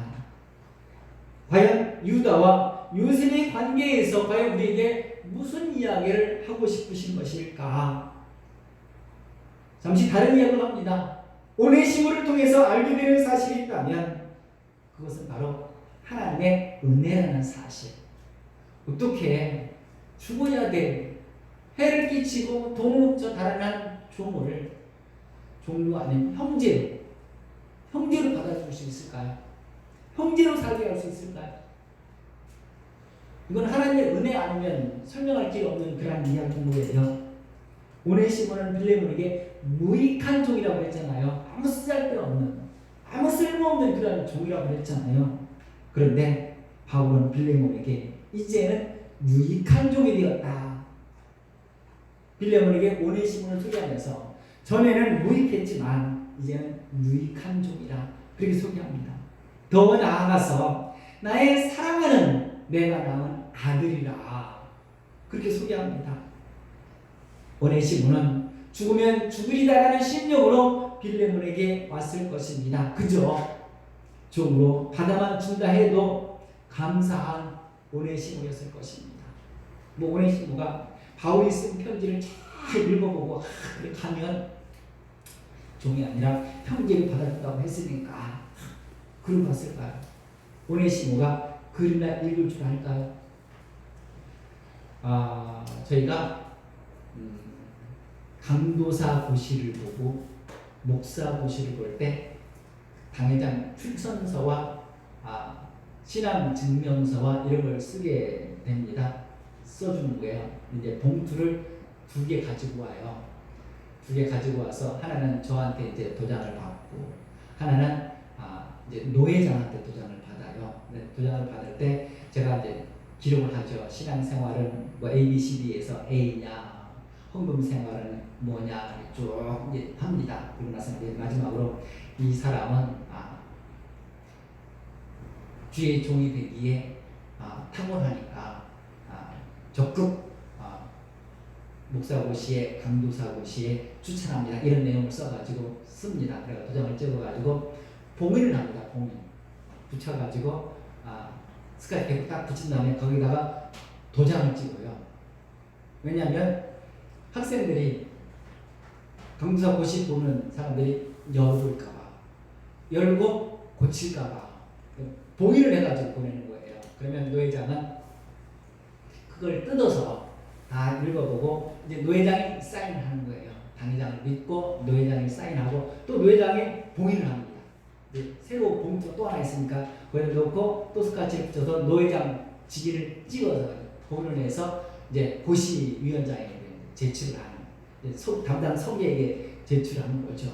과연 유다와 요셉의 관계에서 과연 우리에게 무슨 이야기를 하고 싶으신 것일까? 잠시 다른 이야기를 합니다. 오네시모를 통해서 알게 되는 사실이 있다면 그것은 바로 하나님의 은혜라는 사실. 어떻게 죽어야 돼? 해를 끼치고 돈을 훔쳐 달아난 종류 아닌 형제로 받아줄 수 있을까요? 형제로 살게 할 수 있을까요? 이건 하나님의 은혜 아니면 설명할 길이 없는 그런 이야기인 거예요. 오네시모는 빌레몬에게 무익한 종이라고 했잖아요. 아무 쓸데없는, 아무 쓸모없는 그런 종이라고 했잖아요. 그런데 바울은 빌레몬에게 이제는 유익한 종이 되었다. 빌레몬에게 오네시모를 소개하면서 전에는 무익했지만 이제는 유익한 종이라 그렇게 소개합니다. 더 나아가서 나의 사랑하는 내가 낳은 아들이라 그렇게 소개합니다. 오네시모는 죽으면 죽으리다라는 심령으로 빌레몬에게 왔을 것입니다. 그저 종으로 받아만 준다 해도 감사한 오네시모였을 것입니다. 뭐 오네시모가 바울이 쓴 편지를 잘 읽어보고 그렇게 하면 종이 아니라 형제를 받아준다고 했으니까 그런 거 봤을까요? 오네시모가 글이나 읽을 줄 알까요? 저희가 강도사 고시를 보고 목사 고시를 볼 때 당회장 출선서와 신앙 증명서와 이런 걸 쓰게 됩니다. 써주는 거예요. 이제 봉투를 2개 가지고 와요. 2개 가지고 와서 하나는 저한테 이제 도장을 받고 하나는 이제 노회장한테 도장을 받아요. 도장을 받을 때 제가 이제 기록을 하죠. 신앙생활은 뭐 ABCD에서 A냐, 헌금생활은 뭐냐 쭉 이제 합니다. 그러고 나서 이제 마지막으로 이 사람은 주의 종이 되기에 탁월하니까 적극 목사고시에 강도사고시에 추천합니다. 이런 내용을 써가지고 씁니다. 그래서 도장을 찍어가지고 봉인을 합니다. 봉인 붙여가지고 스카이 백 딱 붙인 다음에 거기다가 도장을 찍어요. 왜냐하면 학생들이 강도사 고시 보는 사람들이 열을까봐 열고 고칠까봐 봉인을 해가지고 보내는 거예요. 그러면 노회장은 그걸 뜯어서 다 읽어보고 이제 노회장이 사인하는 거예요. 당회장을 믿고 노회장이 사인하고 또 노회장이 봉인을 합니다. 이제 새로 봉투가 또 하나 있으니까 거기다 놓고 또 스카치를 붙여서 노회장 직위를 찍어서 봉인을 해서 이제 고시위원장에게 제출을 하는 담당 서기에게 제출하는 거죠.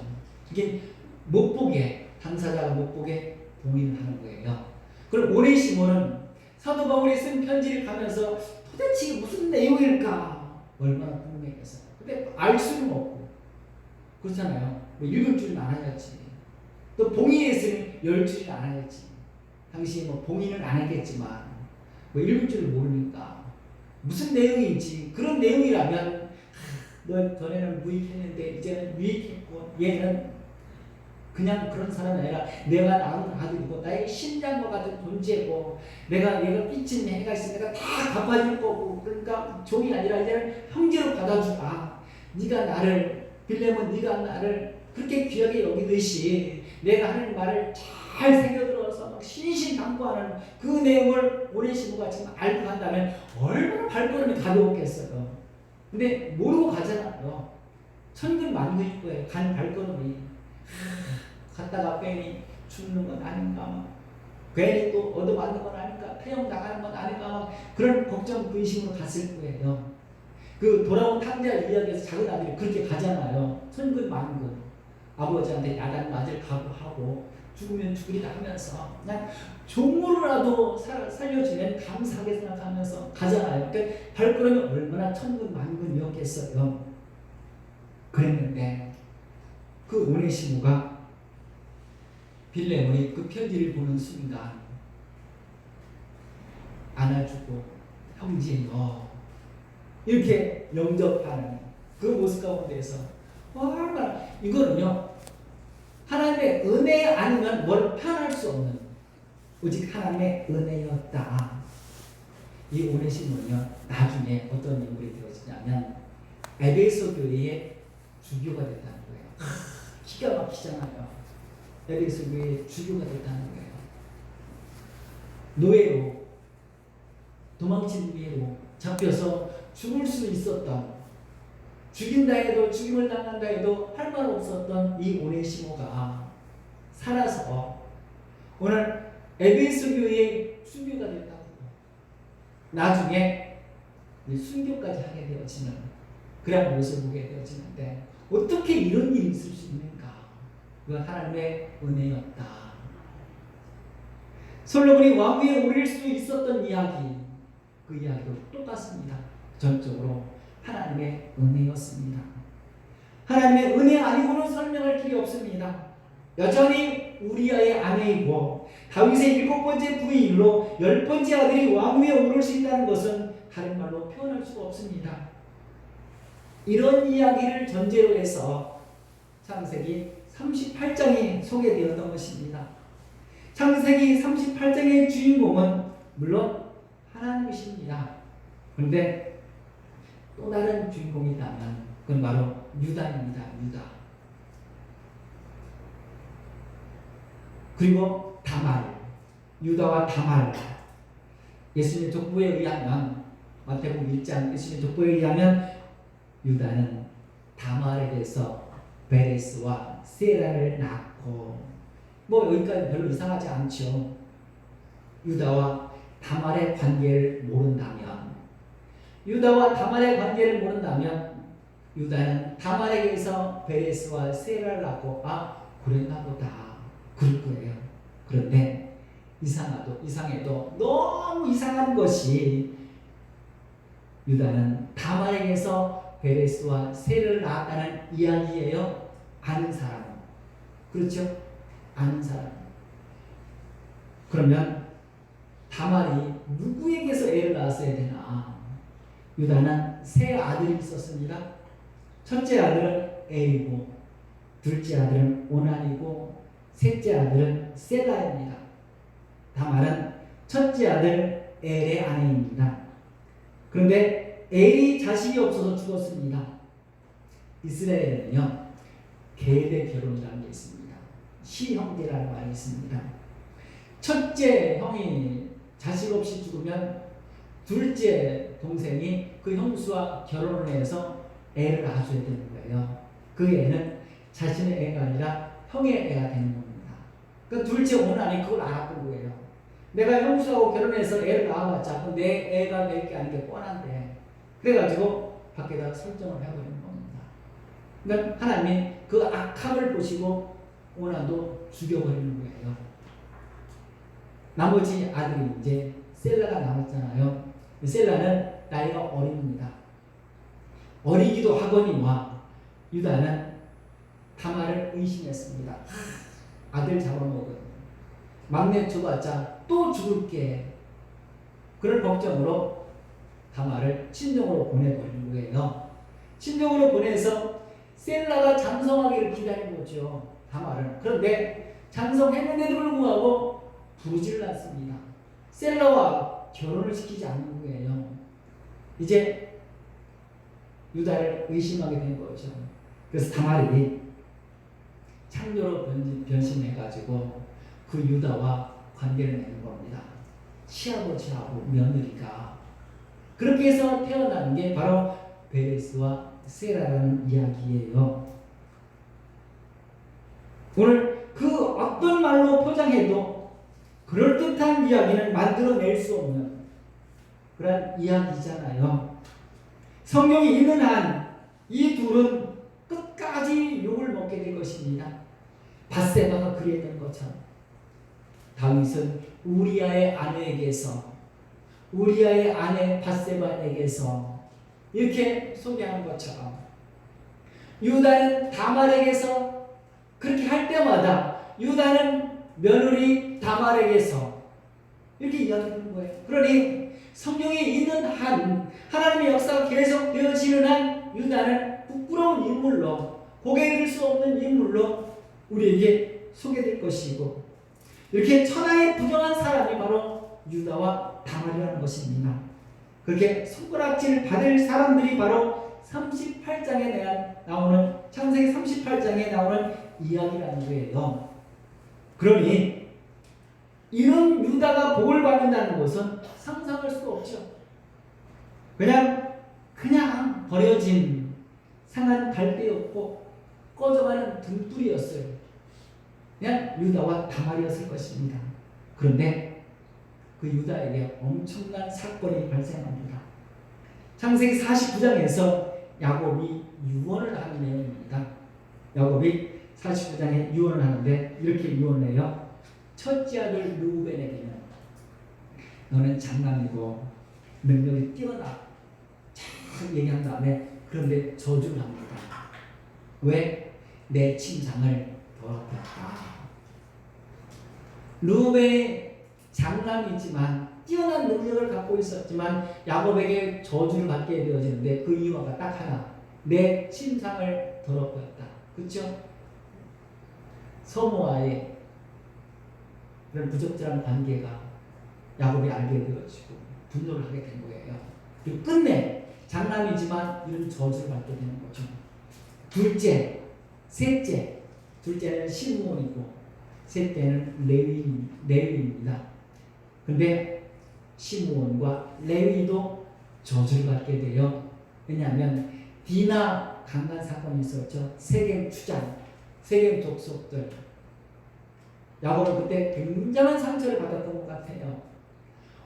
이게 못 보게 당사자가 못 보게 봉인을 하는 거예요. 그럼 오네시모는 사도 바울이 쓴 편지를 가면서 도대체 이게 무슨 내용일까 얼마나 궁금했겠어요. 근데 알 수는 없고 그렇잖아요. 뭐 읽을 줄은 알아야지. 또 봉인했으니 열 줄은 알아야지. 당시 뭐 봉인은 안 하겠지만 뭐 읽을 줄을 모르니까 무슨 내용인지 그런 내용이라면 너 전에는 무익했는데 이제는 유익했고 얘는 그냥 그런 사람이 아니라 내가 낳은 아들이고 나의 심장과 같은 존재고 내가 얘가 삐친 애가 있으면 내가 다 갚아줄 거고 그러니까 종이 아니라 이제는 형제로 받아주라. 네가 나를 빌레몬 네가 나를 그렇게 귀하게 여기듯이 내가 하는 말을 잘 새겨들어서 막 신신당부하는 그 내용을 오네시모가 지금 알고 간다면 얼마나 발걸음이 가벼웠겠어요. 근데 모르고 가잖아요. 천근만근일 거예요. 간 발걸음이. 갔다가 괜히 죽는 건 아닌가, 괜히 또 얻어맞는 건 아닌가, 폐영 나가는 건 아닌가, 그런 걱정 근심으로 갔을 거예요. 그 돌아온 탕자 이야기에서 작은 아들이 그렇게 가잖아요. 천근만근 아버지한테 야단 맞을 각오하고 죽으면 죽으리다 하면서 그냥 종으로라도 살려주면 감사하게 생각하면서 가잖아요. 그러니까 발걸음이 얼마나 천근만근이었겠어요. 그랬는데 그 오네시모가 빌레몬이 그 편지를 보는 순간 안아주고 형제여 이렇게 영접하는 그 모습 가운데서 얼마나 이거는요 하나님의 은혜 아니면 뭘 표현할 수 없는 오직 하나님의 은혜였다. 이 오네시모는요 나중에 어떤 인물이 되어지냐면 에베소 교회의 주교가 됐다는 거예요. 기가 막히잖아요. 에베소 교회의 주교가 됐다는 거예요. 노예로 도망친 노예로 잡혀서 죽을 수 있었던 죽인다 해도 죽임을 당한다 해도 할 말 없었던 이 오네시모가 살아서 오늘 에베소 교회의 순교가 됐다고 나중에 순교까지 하게 되어지는 그런 모습을 보게 되어지는데 어떻게 이런 일이 있을 수 있는가? 그건 하나님의 은혜였다. 솔로몬이 왕 위에 오를 수 있었던 이야기 그 이야기도 똑같습니다. 전적으로 하나님의 은혜였습니다. 하나님의 은혜 아니고는 설명할 길이 없습니다. 여전히 우리아의 아내이고 다윗의 7번째 부인으로 10번째 아들이 왕위에 오를 수 있다는 것은 다른 말로 표현할 수가 없습니다. 이런 이야기를 전제로 해서 창세기 38장이 소개되었던 것입니다. 창세기 38장의 주인공은 물론 하나님이십니다. 그런데 또 다른 주인공이 있다면 그건 바로 유다입니다. 유다. 그리고 다말. 유다와 다말. 예수님의 족보에 의하면 마태복음 1장 예수님의 족보에 의하면 유다는 다말에 대해서 베레스와 세라를 낳고 뭐 여기까지 별로 이상하지 않죠. 유다와 다말의 관계를 모른다면 유다는 다말에게서 베레스와 세라를 낳고 그랬나 보다 그럴 거예요. 그런데 이상해도 너무 이상한 것이 유다는 다말에게서 베레스와 세라를 낳았다는 이야기예요. 아는 사람. 그렇죠? 아는 사람. 그러면 다말이 누구에게서 애를 낳았어야 되나? 유다는 세 아들이 있었습니다. 첫째 아들은 엘이고, 둘째 아들은 오난이고, 셋째 아들은 셀라입니다. 다말은 첫째 아들 엘의 아내입니다. 그런데 엘이 자식이 없어서 죽었습니다. 이스라엘에는요 계대 결혼이라는 게 있습니다. 시형제라는 말이 있습니다. 첫째 형이 자식 없이 죽으면 둘째 동생이 그 형수와 결혼을 해서 애를 낳아줘야 되는 거예요. 그 애는 자신의 애가 아니라 형의 애가 되는 겁니다. 그 둘째 오난이 그걸 알았던 거예요. 내가 형수하고 결혼해서 애를 낳아봤자 내 애가 될 게 아닌 게 뻔한데 그래가지고 밖에다 설정을 해버리는 겁니다. 그러니까 하나님이 그 악함을 보시고 오난도 죽여버리는 거예요. 나머지 아들이 이제 셀라가 남았잖아요. 셀라는 나이가 어립니다. 어리기도 하거니와 유다는 다말을 의심했습니다. 아들 잡아먹은 막내 줘봤자 또 죽을게. 그런 걱정으로 다말을 친정으로 보내버린 거예요. 친정으로 보내서 셀라가 장성하기를 기다린 거죠. 다말은. 그런데 장성했는데도 불구하고 부르지를 않습니다. 셀라와 결혼을 시키지 않는 거예요. 이제 유다를 의심하게 된 거죠. 그래서 다말이 창녀로 변신해가지고 그 유다와 관계를 맺는 겁니다. 시아버지하고 며느리가. 그렇게 해서 태어난 게 바로 베레스와 세라라는 이야기예요. 오늘 그 어떤 말로 포장해도 그럴듯한 이야기는 만들어낼 수 없는 그런 이야기잖아요. 성경이 있는 한 이 둘은 끝까지 욕을 먹게 될 것입니다. 밧세바가 그랬던 것처럼 다윗은 우리아의 아내 밧세바에게서 이렇게 소개한 것처럼 유다는 다말에게서 그렇게 할 때마다 유다는 며느리 다말에게서 이렇게 이야기하는 거예요. 그러니 성경에 있는 한 하나님의 역사가 계속 되어지는 한 유다는 부끄러운 인물로 고개 들 수 없는 인물로 우리에게 소개될 것이고 이렇게 천하에 부정한 사람이 바로 유다와 다말이라는 것입니다. 그렇게 손가락질 받을 사람들이 바로 38장에 나오는 창세기 38장에 나오는 이야기라는 거예요. 그러니 이런 유다가 복을 받는다는 것은 상상할 수가 없죠. 그냥 버려진 상한 갈대였고 꺼져가는 등불이었어요. 그냥 유다와 다말이었을 것입니다. 그런데 그 유다에게 엄청난 사건이 발생합니다. 창세기 49장에서 야곱이 유언을 하는 내용입니다. 야곱이 49장에 유언을 하는데 이렇게 유언을 해요. 첫째 아들 르우벤에게는 너는 장남이고 능력이 뛰어나. 쫙 얘기한 다음에 그런데 저주를 합니다. 왜? 내 침상을 더럽혔다. 르우벤의 장남이지만 뛰어난 능력을 갖고 있었지만 야곱에게 저주를 받게 되어지는데 그 이유가 딱 하나, 내 침상을 더럽혔다. 그렇죠? 서모와의 그런 부적절한 관계가 야곱이 알게 되어지고 분노를 하게 된 거예요. 그리고 끝내 장남이지만 이런 저주를 받게 되는 거죠. 둘째, 셋째, 둘째는 시므온이고 셋째는 레위입니다. 근데 시므온과 레위도 저주를 받게 돼요. 왜냐하면 디나 강간 사건이 있었죠. 세겜 추장, 세겜 족속들. 야곱은 그때 굉장한 상처를 받았던 것 같아요.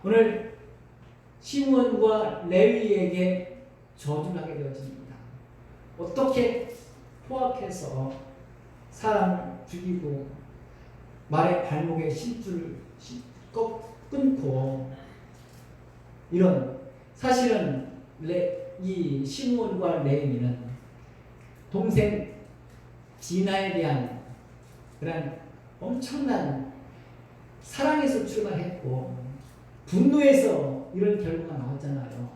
오늘 시므온과 레위에게 저주를 하게 되어집니다. 어떻게 포악해서 사람을 죽이고 말의 발목에 심줄을 끊고, 이런, 사실은 이 시므온과 레위는 동생 디나에 대한 그런 엄청난 사랑에서 출발했고 분노에서 이런 결과가 나왔잖아요.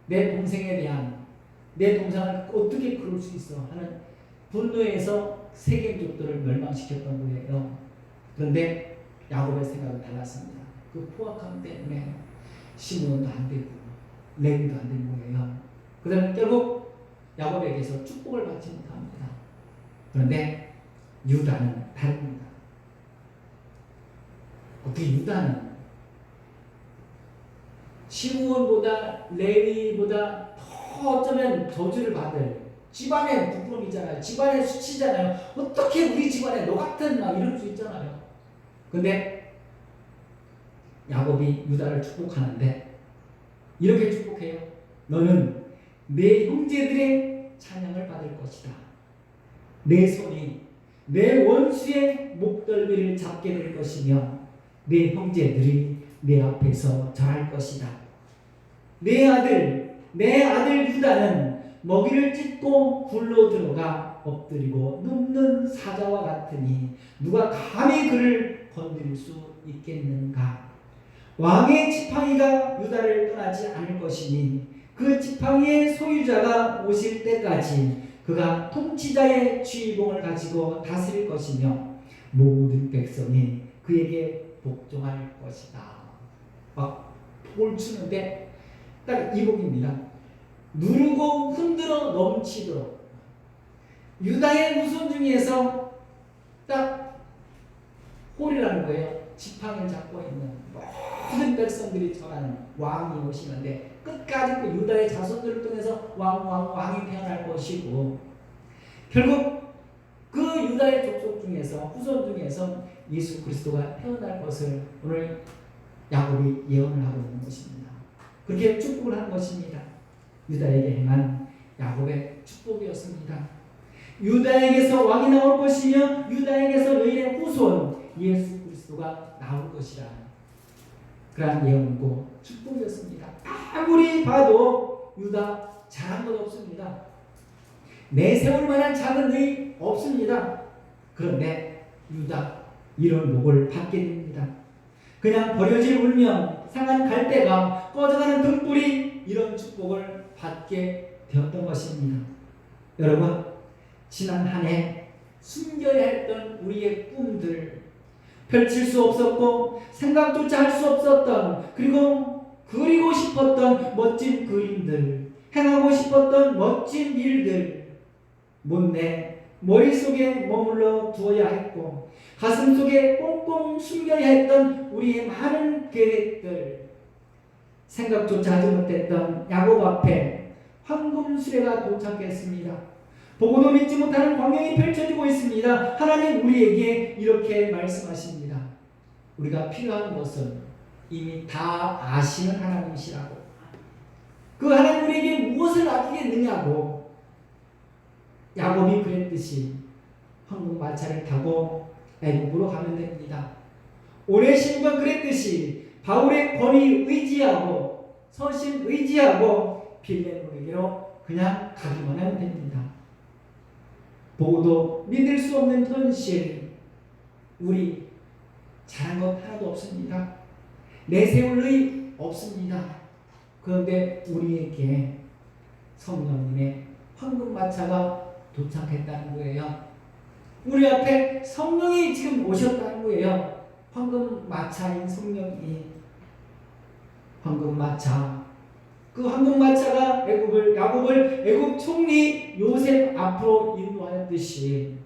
내 동생에 대한, 내 동생을 어떻게 그럴 수 있어 하는 분노에서 세겜족들을 멸망시켰던 거예요. 그런데 야곱의 생각은 달랐습니다. 그 포악함 때문에 시므온도 안 되고 레위도 안 된 거예요. 그다음에 결국 야곱에게서 축복을 받지 못합니다. 그런데 유다는 다릅니다. 어떻게 유다는 시므온보다 레위보다 더 어쩌면 저주를 받을 집안의 부끄럼이잖아요. 집안의 수치잖아요. 어떻게 우리 집안에 너 같은 막 이럴 수 있잖아요. 근데 야곱이 유다를 축복하는데 이렇게 축복해요. 너는 내 형제들의 찬양을 받을 것이다. 내 손이 내 원수의 목덜미를 잡게 될 것이며 내 형제들이 내 앞에서 절할 것이다. 내 아들 유다는 먹이를 찢고 굴로 들어가 엎드리고 눕는 사자와 같으니 누가 감히 그를 건드릴 수 있겠는가. 왕의 지팡이가 유다를 떠나지 않을 것이니 그 지팡이의 소유자가 오실 때까지 그가 통치자의 주의봉을 가지고 다스릴 것이며 모든 백성이 그에게 복종할 것이다. 막 복을 주는데 딱 이 복입니다. 누르고 흔들어 넘치도록. 유다의 후손 중에서 딱 홀이라는 거예요. 지팡이를 잡고 있는 모든 백성들이 전하는 왕이 오시는데 끝까지 그 유다의 자손들을 통해서 왕이 태어날 것이고, 결국 그 유다의 족속 중에서 후손 중에서 예수 그리스도가 태어날 것을 오늘 야곱이 예언을 하고 있는 것입니다. 그렇게 축복을 한 것입니다. 유다에게 행한 야곱의 축복이었습니다. 유다에게서 왕이 나올 것이며 유다에게서 너희의 후손 예수 그리스도가 나올 것이라. 그러한 예언이고 축복이었습니다. 아무리 봐도 유다 잘한 것 없습니다. 내세울 만한 작은 의 없습니다. 그런데 유다 이런 복을 받게 됩니다. 그냥 버려질 울면 상한 갈대가 꺼져가는 등불이 이런 축복을 받게 되었던 것입니다. 여러분, 지난 한 해 숨겨야 했던 우리의 꿈들, 펼칠 수 없었고 생각조차 할 수 없었던, 그리고 싶었던 멋진 그림들, 행하고 싶었던 멋진 일들, 못내 머릿속에 머물러 두어야 했고 가슴 속에 꽁꽁 숨겨야 했던 우리의 많은 계획들, 생각조차 하지 못했던 야곱 앞에 황금 수레가 도착했습니다. 보고도 믿지 못하는 광경이 펼쳐지고 있습니다. 하나님 우리에게 이렇게 말씀하십니다. 우리가 필요한 것은 이미 다 아시는 하나님이시라고. 그 하나님 우리에게 무엇을 아끼겠느냐고. 야곱이 그랬듯이 황금 마차를 타고 애굽으로 가면 됩니다. 오네시모가 그랬듯이 바울의 권위 의지하고 서신 의지하고 빌레몬에게로 그냥 가기만 하면 됩니다. 보고도 믿을 수 없는 현실, 우리 잘한 것 하나도 없습니다. 내세울 의 없습니다. 그런데 우리에게 성령님의 황금마차가 도착했다는 거예요. 우리 앞에 성령이 지금 오셨다는 거예요. 황금마차인 성령이 황금마차. 그 황금마차가 야곱을 애굽 총리 요셉 앞으로 인도하였듯이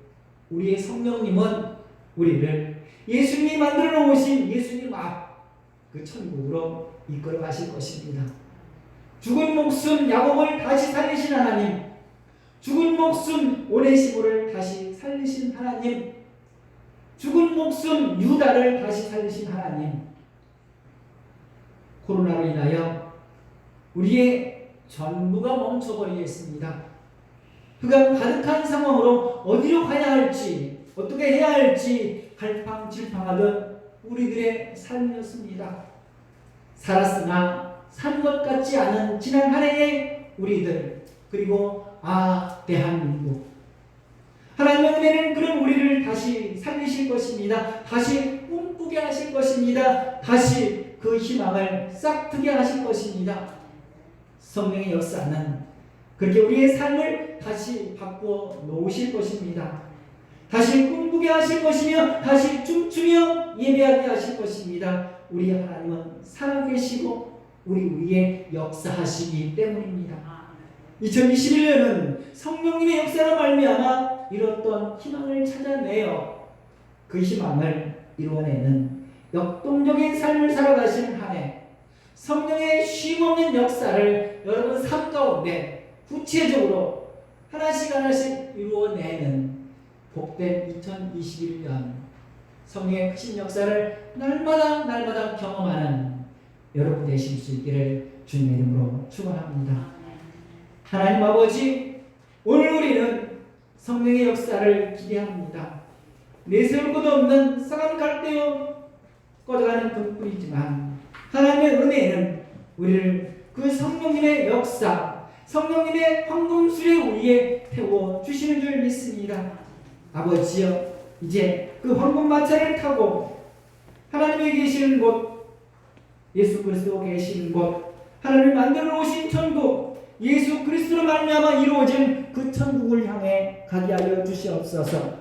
우리의 성령님은 우리를 예수님이 만들어 놓으신 예수님 앞 그 천국으로 이끌어 가실 것입니다. 죽은 목숨 야곱을 다시 살리신 하나님, 죽은 목숨 오네시모를 다시 살리신 하나님, 죽은 목숨 유다를 다시 살리신 하나님, 코로나로 인하여 우리의 전부가 멈춰버리겠습니다. 그가 가득한 상황으로 어디로 가야 할지, 어떻게 해야 할지 갈팡질팡하던 우리들의 삶이었습니다. 살았으나 산 것 같지 않은 지난 한 해의 우리들, 그리고 대한민국. 하나님의 은혜는 그런 우리를 다시 살리실 것입니다. 다시 꿈꾸게 하실 것입니다. 다시 그 희망을 싹트게 하실 것입니다. 성령의 역사는 그렇게 우리의 삶을 다시 바꿔 놓으실 것입니다. 다시 꿈꾸게 하실 것이며 다시 춤추며 예배하게 하실 것입니다. 우리 하나님은 살아계시고 우리 위에 역사하시기 때문입니다. 2021년은 성령님의 역사로 말미암아 이뤘던 희망을 찾아내어 그 희망을 이루어내는 역동적인 삶을 살아가시는 한 해, 성령의 쉼없는 역사를 여러분 삶 가운데 구체적으로 하나씩 이루어내는 복된 2021년, 성령의 크신 역사를 날마다 경험하는 여러분 되실 수 있기를 주님의 이름으로 축원합니다. 하나님 아버지, 오늘 우리는 성령의 역사를 기대합니다. 내세울 것 없는 쌍한 갈대요 꺼져가는 등불이지만 하나님의 은혜는 우리를 그 성령님의 역사, 성령님의 황금수레 위에 태워주시는 줄 믿습니다. 아버지여, 이제 그 황금마차를 타고 하나님이 계시는 곳, 예수 그리스도 계시는 곳, 하나님이 만들어 놓으신 천국, 예수 그리스도로 말미암아 이루어진 그 천국을 향해 가게 하여 주시옵소서.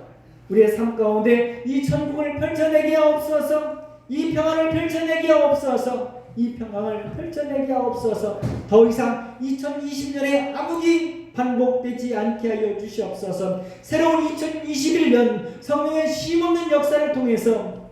우리의 삶 가운데 이 천국을 펼쳐내게 하옵소서. 이 평안을 펼쳐내게 하옵소서. 이 평강을 펼쳐내게 하옵소서. 더 이상 2020년의 암흑이 반복되지 않게 하여 주시옵소서. 새로운 2021년 성령의 쉼없는 역사를 통해서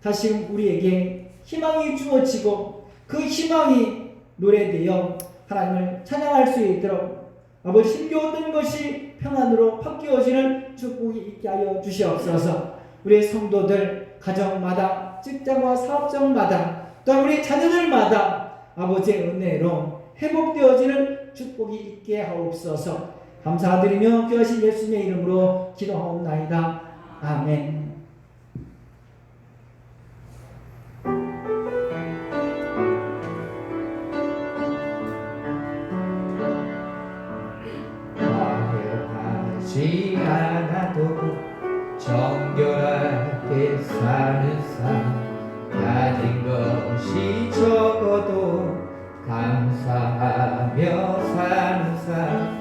다시금 우리에게 희망이 주어지고 그 희망이 노래되어 하나님을 찬양할 수 있도록 아버지 힘겨웠던 것이 평안으로 바뀌어지는 축복이 있게 하여 주시옵소서. 우리의 성도들 가정마다 직장과 사업장마다 또한 우리 자녀들마다 아버지의 은혜로 회복되어지는 축복이 있게 하옵소서. 감사드리며 귀하신 예수님의 이름으로 기도하옵나이다. 아멘. 완벽하지 않아도 정결하게 사는 삶, 가진 것이 적어도 감사하며 사는 삶,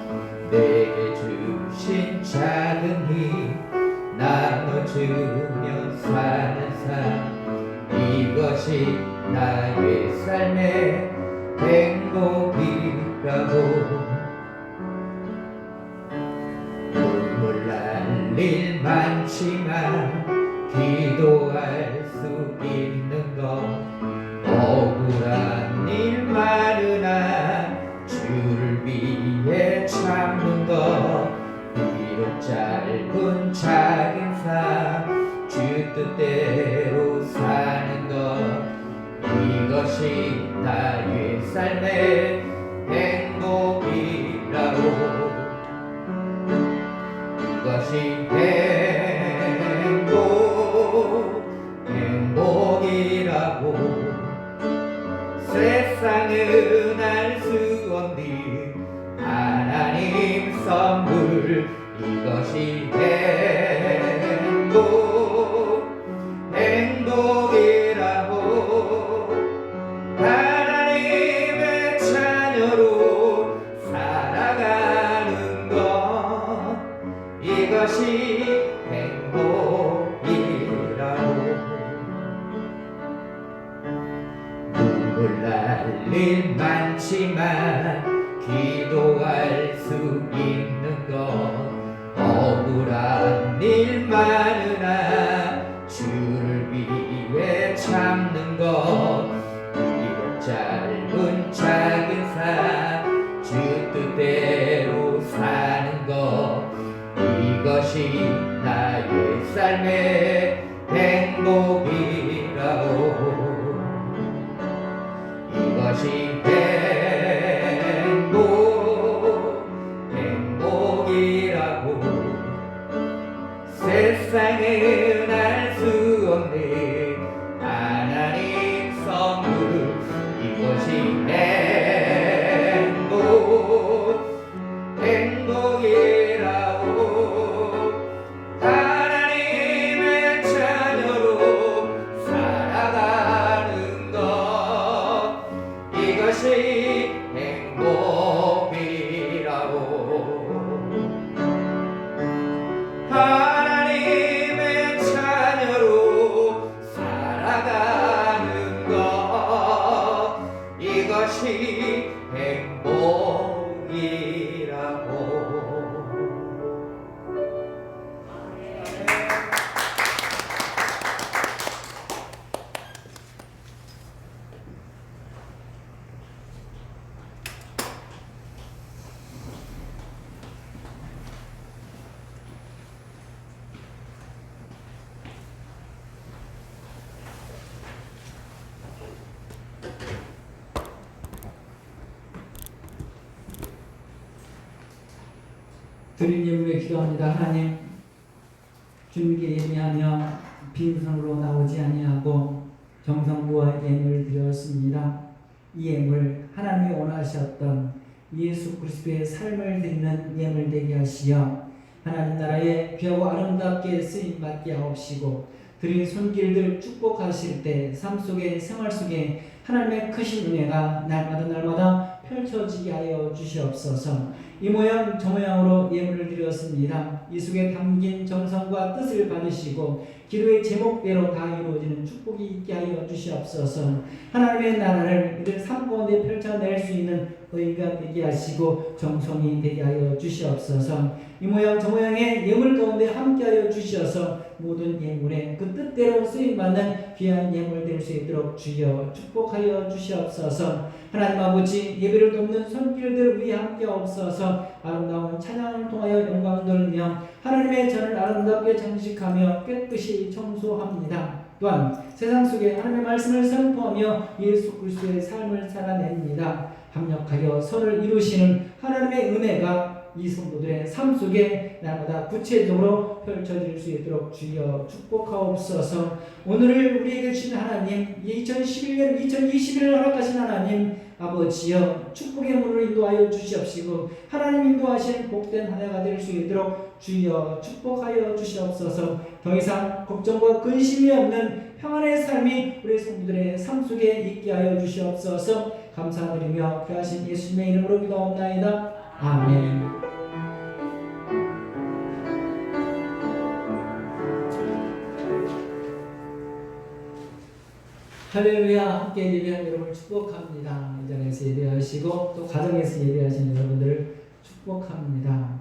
내게 주신 작은 힘 나눠주며 사는 삶, 이것이 나의 삶의 행복이라고. 눈물 날 일 많지만 기도할 수 있는 것, 억울한 일 많으나 주를 위해 참는 것, 비록 짧은 작은 삶 주 뜻대로 사는 것, 이것이 나의 삶의 행복이라고. 이것이 행복이라고. 세상은 알 수 없는 하나님 선물, 이것이 행복이라고. 일은 많지만 기도할 수 있는 것 억울한 일 많으나 주를 위해 참는 것 이런 짧은 작은 삶 주 뜻대로 사는 것 이것이 나의 삶의 행복이라고 이것이 행복이라고 세상에는 알 수 없는 하나님 선물 이것이 행복이라고 하나님의 자녀로 살아가는 것 이것이 행복이라고 하나님의 자녀로 살아가는 것 이것이 행복이라고 드린 예물에 기도합니다. 하나님, 주님께 예배하며 빈손으로 나오지 아니하고 정성부와 예물을 드렸습니다. 이 예물 하나님이 원하셨던 예수 그리스도의 삶을 드리는 예물 되게 하시어 하나님 나라에 귀하고 아름답게 쓰임 받게 하옵시고 드린 손길들 축복하실 때 삶 속에 생활 속에 하나님의 크신 은혜가 날마다 펼쳐지게 하여 주시옵소서. 이 모양 저 모양으로 예물을 드렸습니다. 이 속에 담긴 정성과 뜻을 받으시고 기도의 제목대로 다 이루어지는 축복이 있게 하여 주시옵소서. 하나님의 나라를 이들 삶 가운데 펼쳐낼 수 있는 의가 되게 하시고 정성이 되게 하여 주시옵소서. 이 모양 저 모양의 예물 가운데 함께 하여 주셔서 모든 예물에 그 뜻대로 쓰임받는 귀한 예물 될 수 있도록 주여 축복하여 주시옵소서. 하나님 아버지 예배를 돕는 손길들 위에 함께 없어서 아름다운 찬양을 통하여 영광 돌리며 하나님의 전을 아름답게 장식하며 깨끗이 청소합니다. 또한 세상 속에 하나님의 말씀을 선포하며 예수 그리스도의 삶을 살아냅니다. 합력하여 선을 이루시는 하나님의 은혜가 이 성도들의 삶 속에 날마다 구체적으로 펼쳐질 수 있도록 주여 축복하옵소서. 오늘을 우리에게 주신 하나님, 2011년, 2021을 허락하신 하나님 아버지여 축복의 문을 인도하여 주시옵시고 하나님 인도하신 복된 한 해가 될 수 있도록 주여 축복하여 주시옵소서. 더 이상 걱정과 근심이 없는 평안의 삶이 우리 성도들의 삶 속에 있게 하여 주시옵소서. 감사드리며 귀하신 예수님의 이름으로 기도하옵나이다. 아멘. 할렐루야. 함께 예배한 여러분을 축복합니다. 이 자리에서 예배하시고 또 가정에서 예배하시는 여러분들을 축복합니다.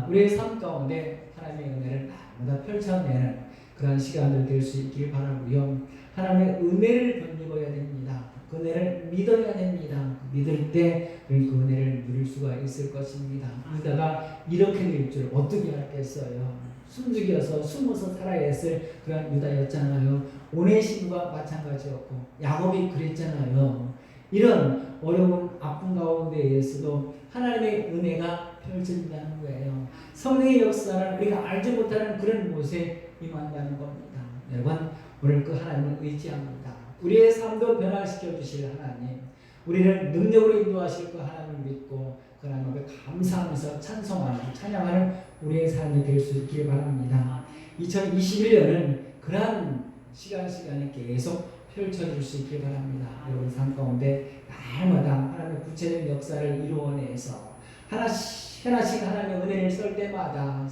우리의 삶 가운데 하나님의 은혜를 날마다 펼쳐내는 그런 시간들 될 수 있길 바라고요. 하나님의 은혜를 덧입어야 됩니다. 그 은혜를 믿어야 됩니다. 믿을 때 그 은혜를 누릴 수가 있을 것입니다. 유다가 이렇게 될 줄 어떻게 알겠어요. 숨죽여서 숨어서 살아야 했을 그런 유다였잖아요. 오네시모가 마찬가지였고 야곱이 그랬잖아요. 이런 어려운 아픈 가운데에서도 하나님의 은혜가 펼쳐진다는 거예요. 성령의 역사는 우리가 알지 못하는 그런 곳에 임한다는 겁니다. 여러분, 오늘 그 하나님을 의지합니다. 우리의 삶도 변화시켜 주실 하나님, 우리를 능력으로 인도하실 그 하나님을 믿고 그 하나님 앞에 감사하면서 찬송하는, 찬양하는 우리의 삶이 될 수 있기를 바랍니다. 2021년은 그러한 시간에 계속 펼쳐질 수 있길 바랍니다. 여러분 삶 가운데 날마다 하나님의 구체적인 역사를 이루어내서 하나씩 하나님의 은혜를 써낼 때마다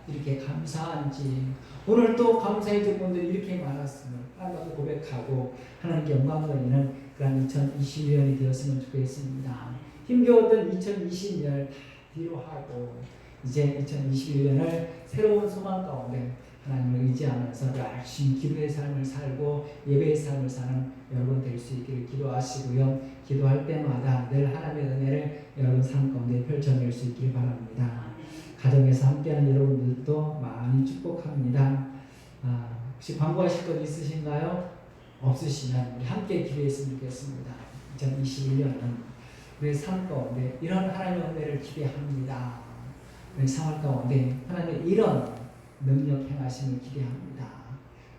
이렇게 감사한지, 오늘 또 감사해 줄 분들이 이렇게 많았으면 하나님 앞에 고백하고 하나님께 영광 돌리는 그런 2021년이 되었으면 좋겠습니다. 힘겨웠던 2020년을 다 뒤로 하고 이제 2021년을 새로운 소망 가운데 하나님을 의지하면서 열심히 기도의 삶을 살고 예배의 삶을 사는 여러분 될 수 있기를 기도하시고요. 기도할 때마다 늘 하나님의 은혜를 여러분 삶 가운데 펼쳐낼 수 있기를 바랍니다. 가정에서 함께하는 여러분들도 많이 축복합니다. 혹시 광고하실 것 있으신가요? 없으시면 우리 함께 기도했으면 좋겠습니다. 2021년은 우리의 삶 가운데 이런 하나님의 은혜를 기대합니다. 우리 생활 가운데 하나님의 이런 능력 행하심을 기대합니다.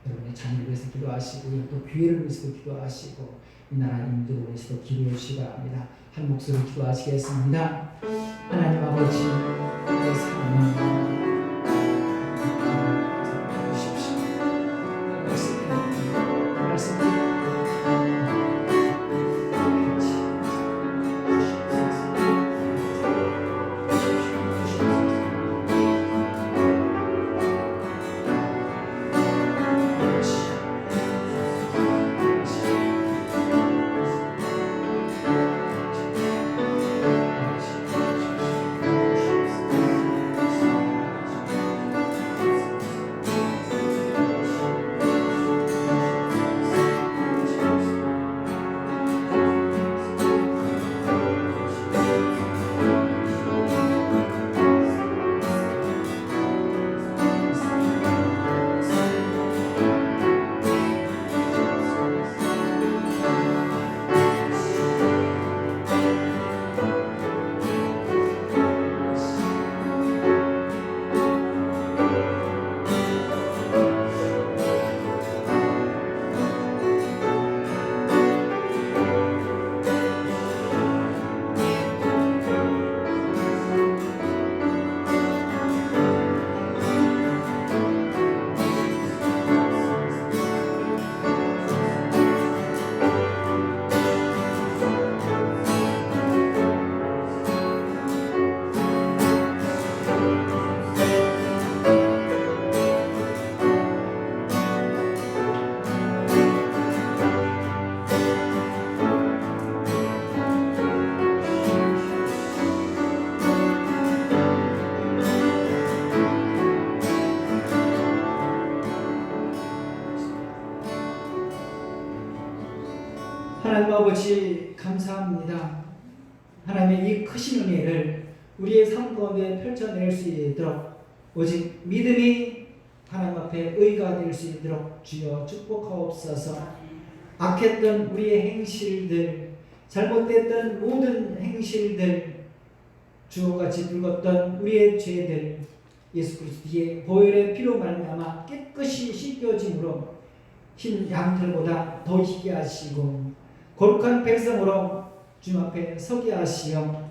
여러분의 자녀를 위해서 기도하시고요. 또 교회를 위해서도 기도하시고 이 나라 인도를 위해서도 기도해 주시기 바랍니다. 한 목소리로 기도하시겠습니다. 하나님 아버지, 내 삶을 하나님 아버지 감사합니다. 하나님의 이 크신 은혜를 우리의 삶 가운데 펼쳐낼 수 있도록 오직 믿음이 하나님 앞에 의가 될 수 있도록 주여 축복하옵소서. 악했던 우리의 행실들, 잘못됐던 모든 행실들, 주어같이 붉었던 우리의 죄들 예수 그리스도의 보혈의 피로 말미암아 깨끗이 씻겨짐으로 흰 양털보다 더 희게 하시고 거룩한 백성으로 주님 앞에 서게 하시어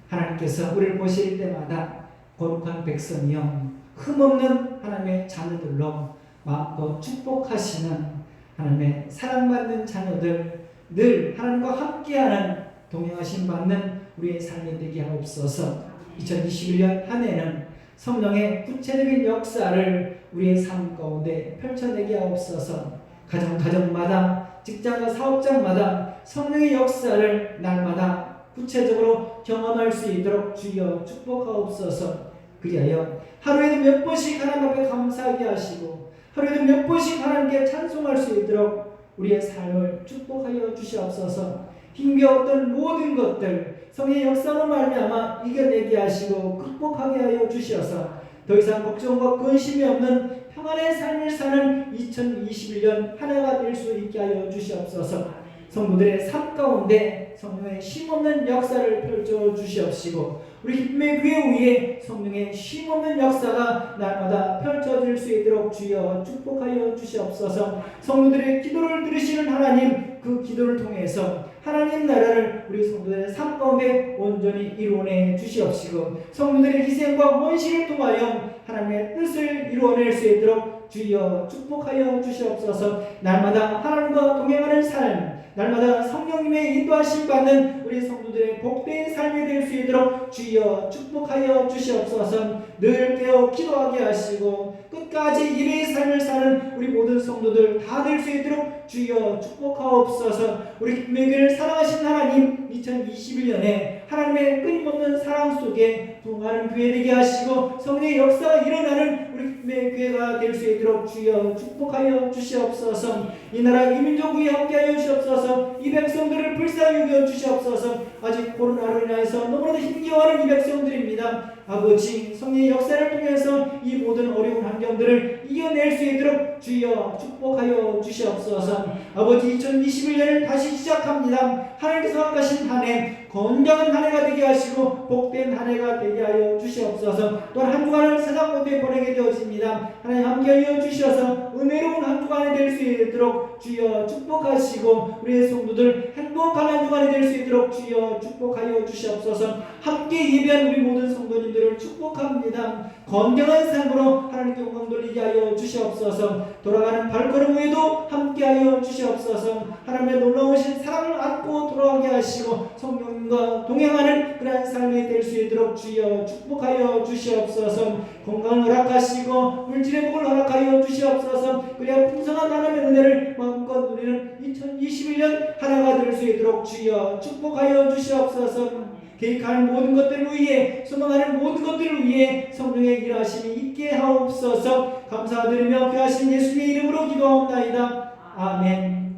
하나님께서 우리를 보실 때마다 거룩한 백성이요 흠없는 하나님의 자녀들로 마음껏 축복하시는 하나님의 사랑받는 자녀들, 늘 하나님과 함께하는 동행하심 받는 우리의 삶이 되게 하옵소서. 2021년 한 해는 성령의 구체적인 역사를 우리의 삶 가운데 펼쳐내게 하옵소서. 가정마다 직장과 사업장마다 성령의 역사를 날마다 구체적으로 경험할 수 있도록 주여 축복하옵소서. 그리하여 하루에도 몇 번씩 하나님 앞에 감사하게 하시고 하루에도 몇 번씩 하나님께 찬송할 수 있도록 우리의 삶을 축복하여 주시옵소서. 힘겨웠던 모든 것들 성령의 역사로 말미암아 이겨내게 하시고 극복하게 하여 주시어서 더 이상 걱정과 근심이 없는 평안의 삶을 사는 2021년 한 해가 될 수 있게 하여 주시옵소서. 성도들의 삶 가운데 성령의 쉼없는 역사를 펼쳐 주시옵시고 우리 기쁨의 교회 위에 성령의 쉼없는 역사가 날마다 펼쳐질 수 있도록 주여 축복하여 주시옵소서. 성도들의 기도를 들으시는 하나님, 그 기도를 통해서 하나님 나라를 우리 성도들의 삶 가운데 온전히 이루어내 주시옵시고 성도들의 희생과 헌신을 통하여 하나님의 뜻을 이루어낼 수 있도록 주여 축복하여 주시옵소서. 날마다 하나님과 동행하는 삶, 날마다 성령님의 인도하심 받는 우리 성도들의 복된 삶이 될 수 있도록 주여 축복하여 주시옵소서. 늘 깨어 기도하게 하시고 끝까지 일의 삶을 사는 우리 모든 성도들 다 될 수 있도록 주여 축복하옵소서. 우리 기쁨의 교회를 사랑하신 하나님, 2021년에 하나님의 끊임없는 사랑 속에 동하는 교회 되게 하시고 성령의 역사가 일어나는 우리 기쁨의 교회가 될 수 있도록 주여 축복하여 주시옵소서. 이 나라 이 민족 위에 함께하여 주시옵소서. 이 백성들을 불쌍히 여겨 주시옵소서. 아직 코로나로 인해서 너무나도 힘겨워하는 이 백성들입니다. 아버지, 성령의 역사를 통해서 이 모든 어려운 환경들을 이겨낼 수 있도록 주여 축복하여 주시옵소서. 아버지, 2021년을 다시 시작합니다. 하나님께서 허락하신 한 해 건강한 한 해가 되게 하시고 복된 한 해가 되게 하여 주시옵소서. 또한 한 주간을 세상 가운데 보내게 되어집니다. 하나님 함께하여 주셔서 은혜로운 한 주간이 될 수 있도록 주여 축복하시고 우리의 성도들 행복한 한 주간이 될 수 있도록 주여 축복하여 주시옵소서. 함께 예배한 우리 모든 성도님들을 축복합니다. 건강한 삶으로 하나님께 영광 돌리게 하여 주시옵소서. 돌아가는 발걸음 위에도 함께하여 주시옵소서. 하나님의 놀라우신 사랑을 안고 돌아가게 하시고 성령과 동행하는 그런 삶이 될 수 있도록 주여 축복하여 주시옵소서. 건강을 허락하시고 물질의 복을 허락하여 주시옵소서. 그래야 풍성한 하나님의 은혜를 마음껏 누리는 2021년 하나가 될 수 있도록 주여 축복하여 주시옵소서. 계획하는 모든 것들을 위해 소망하는 모든 것들을 위해 성령의 일하심이 있게 하옵소서. 감사드리며 귀하신 예수님의 이름으로 기도하옵나이다. 아멘.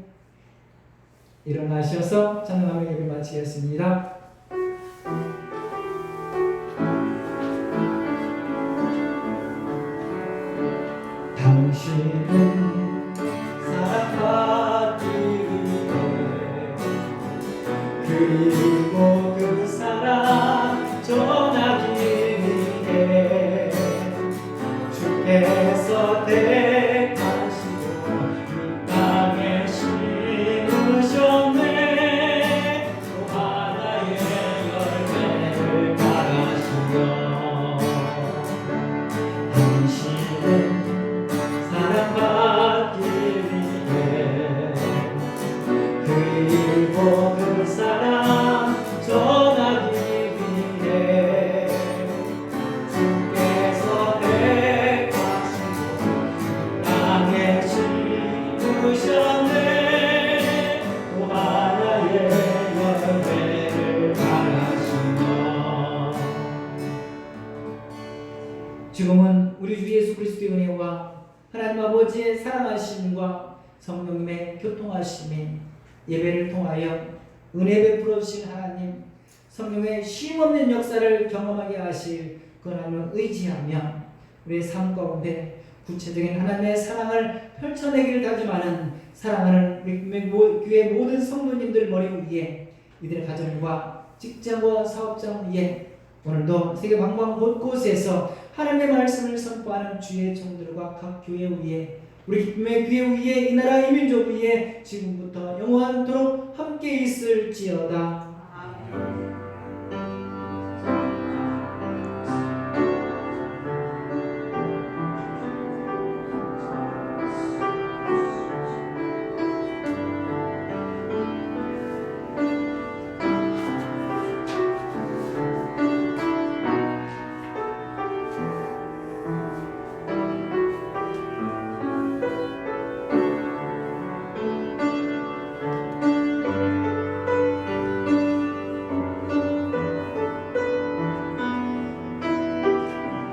일어나셔서 찬양하며 예배 마치겠습니다. 당신은 사랑받기 위해 그리고 그 사랑 전하기 위해 주께서 택하시고 이 땅에 심으셨네. 또 하나의 열매를 바라시며 당신은 사랑받기 위해 그리고 그 사랑 전하기 위해 주께서 택하시고 땅에 심으셨네. 또 하나의 열매를 바라시며 지금은 우리 주 예수 그리스도의 은혜와 하나님 아버지의 사랑하심과 성령님의 교통하심이 예배를 통하여 은혜 베풀어 주신 하나님, 성령의 쉼없는 역사를 경험하게 하실 그 하나님을 의지하며 우리의 삶 가운데 구체적인 하나님의 사랑을 펼쳐내기를 다짐하는 사랑하는 우리 교회 모든 성도님들 머리 위에 이들의 가정과 직장과 사업장 위에 오늘도 세계 방방 곳곳에서 하나님의 말씀을 선포하는 주의 종들과 각 교회 위에 우리 기쁨의 교회 위에 이 나라 이 민족 위에 지금부터 영원토록 함께 있을지어다.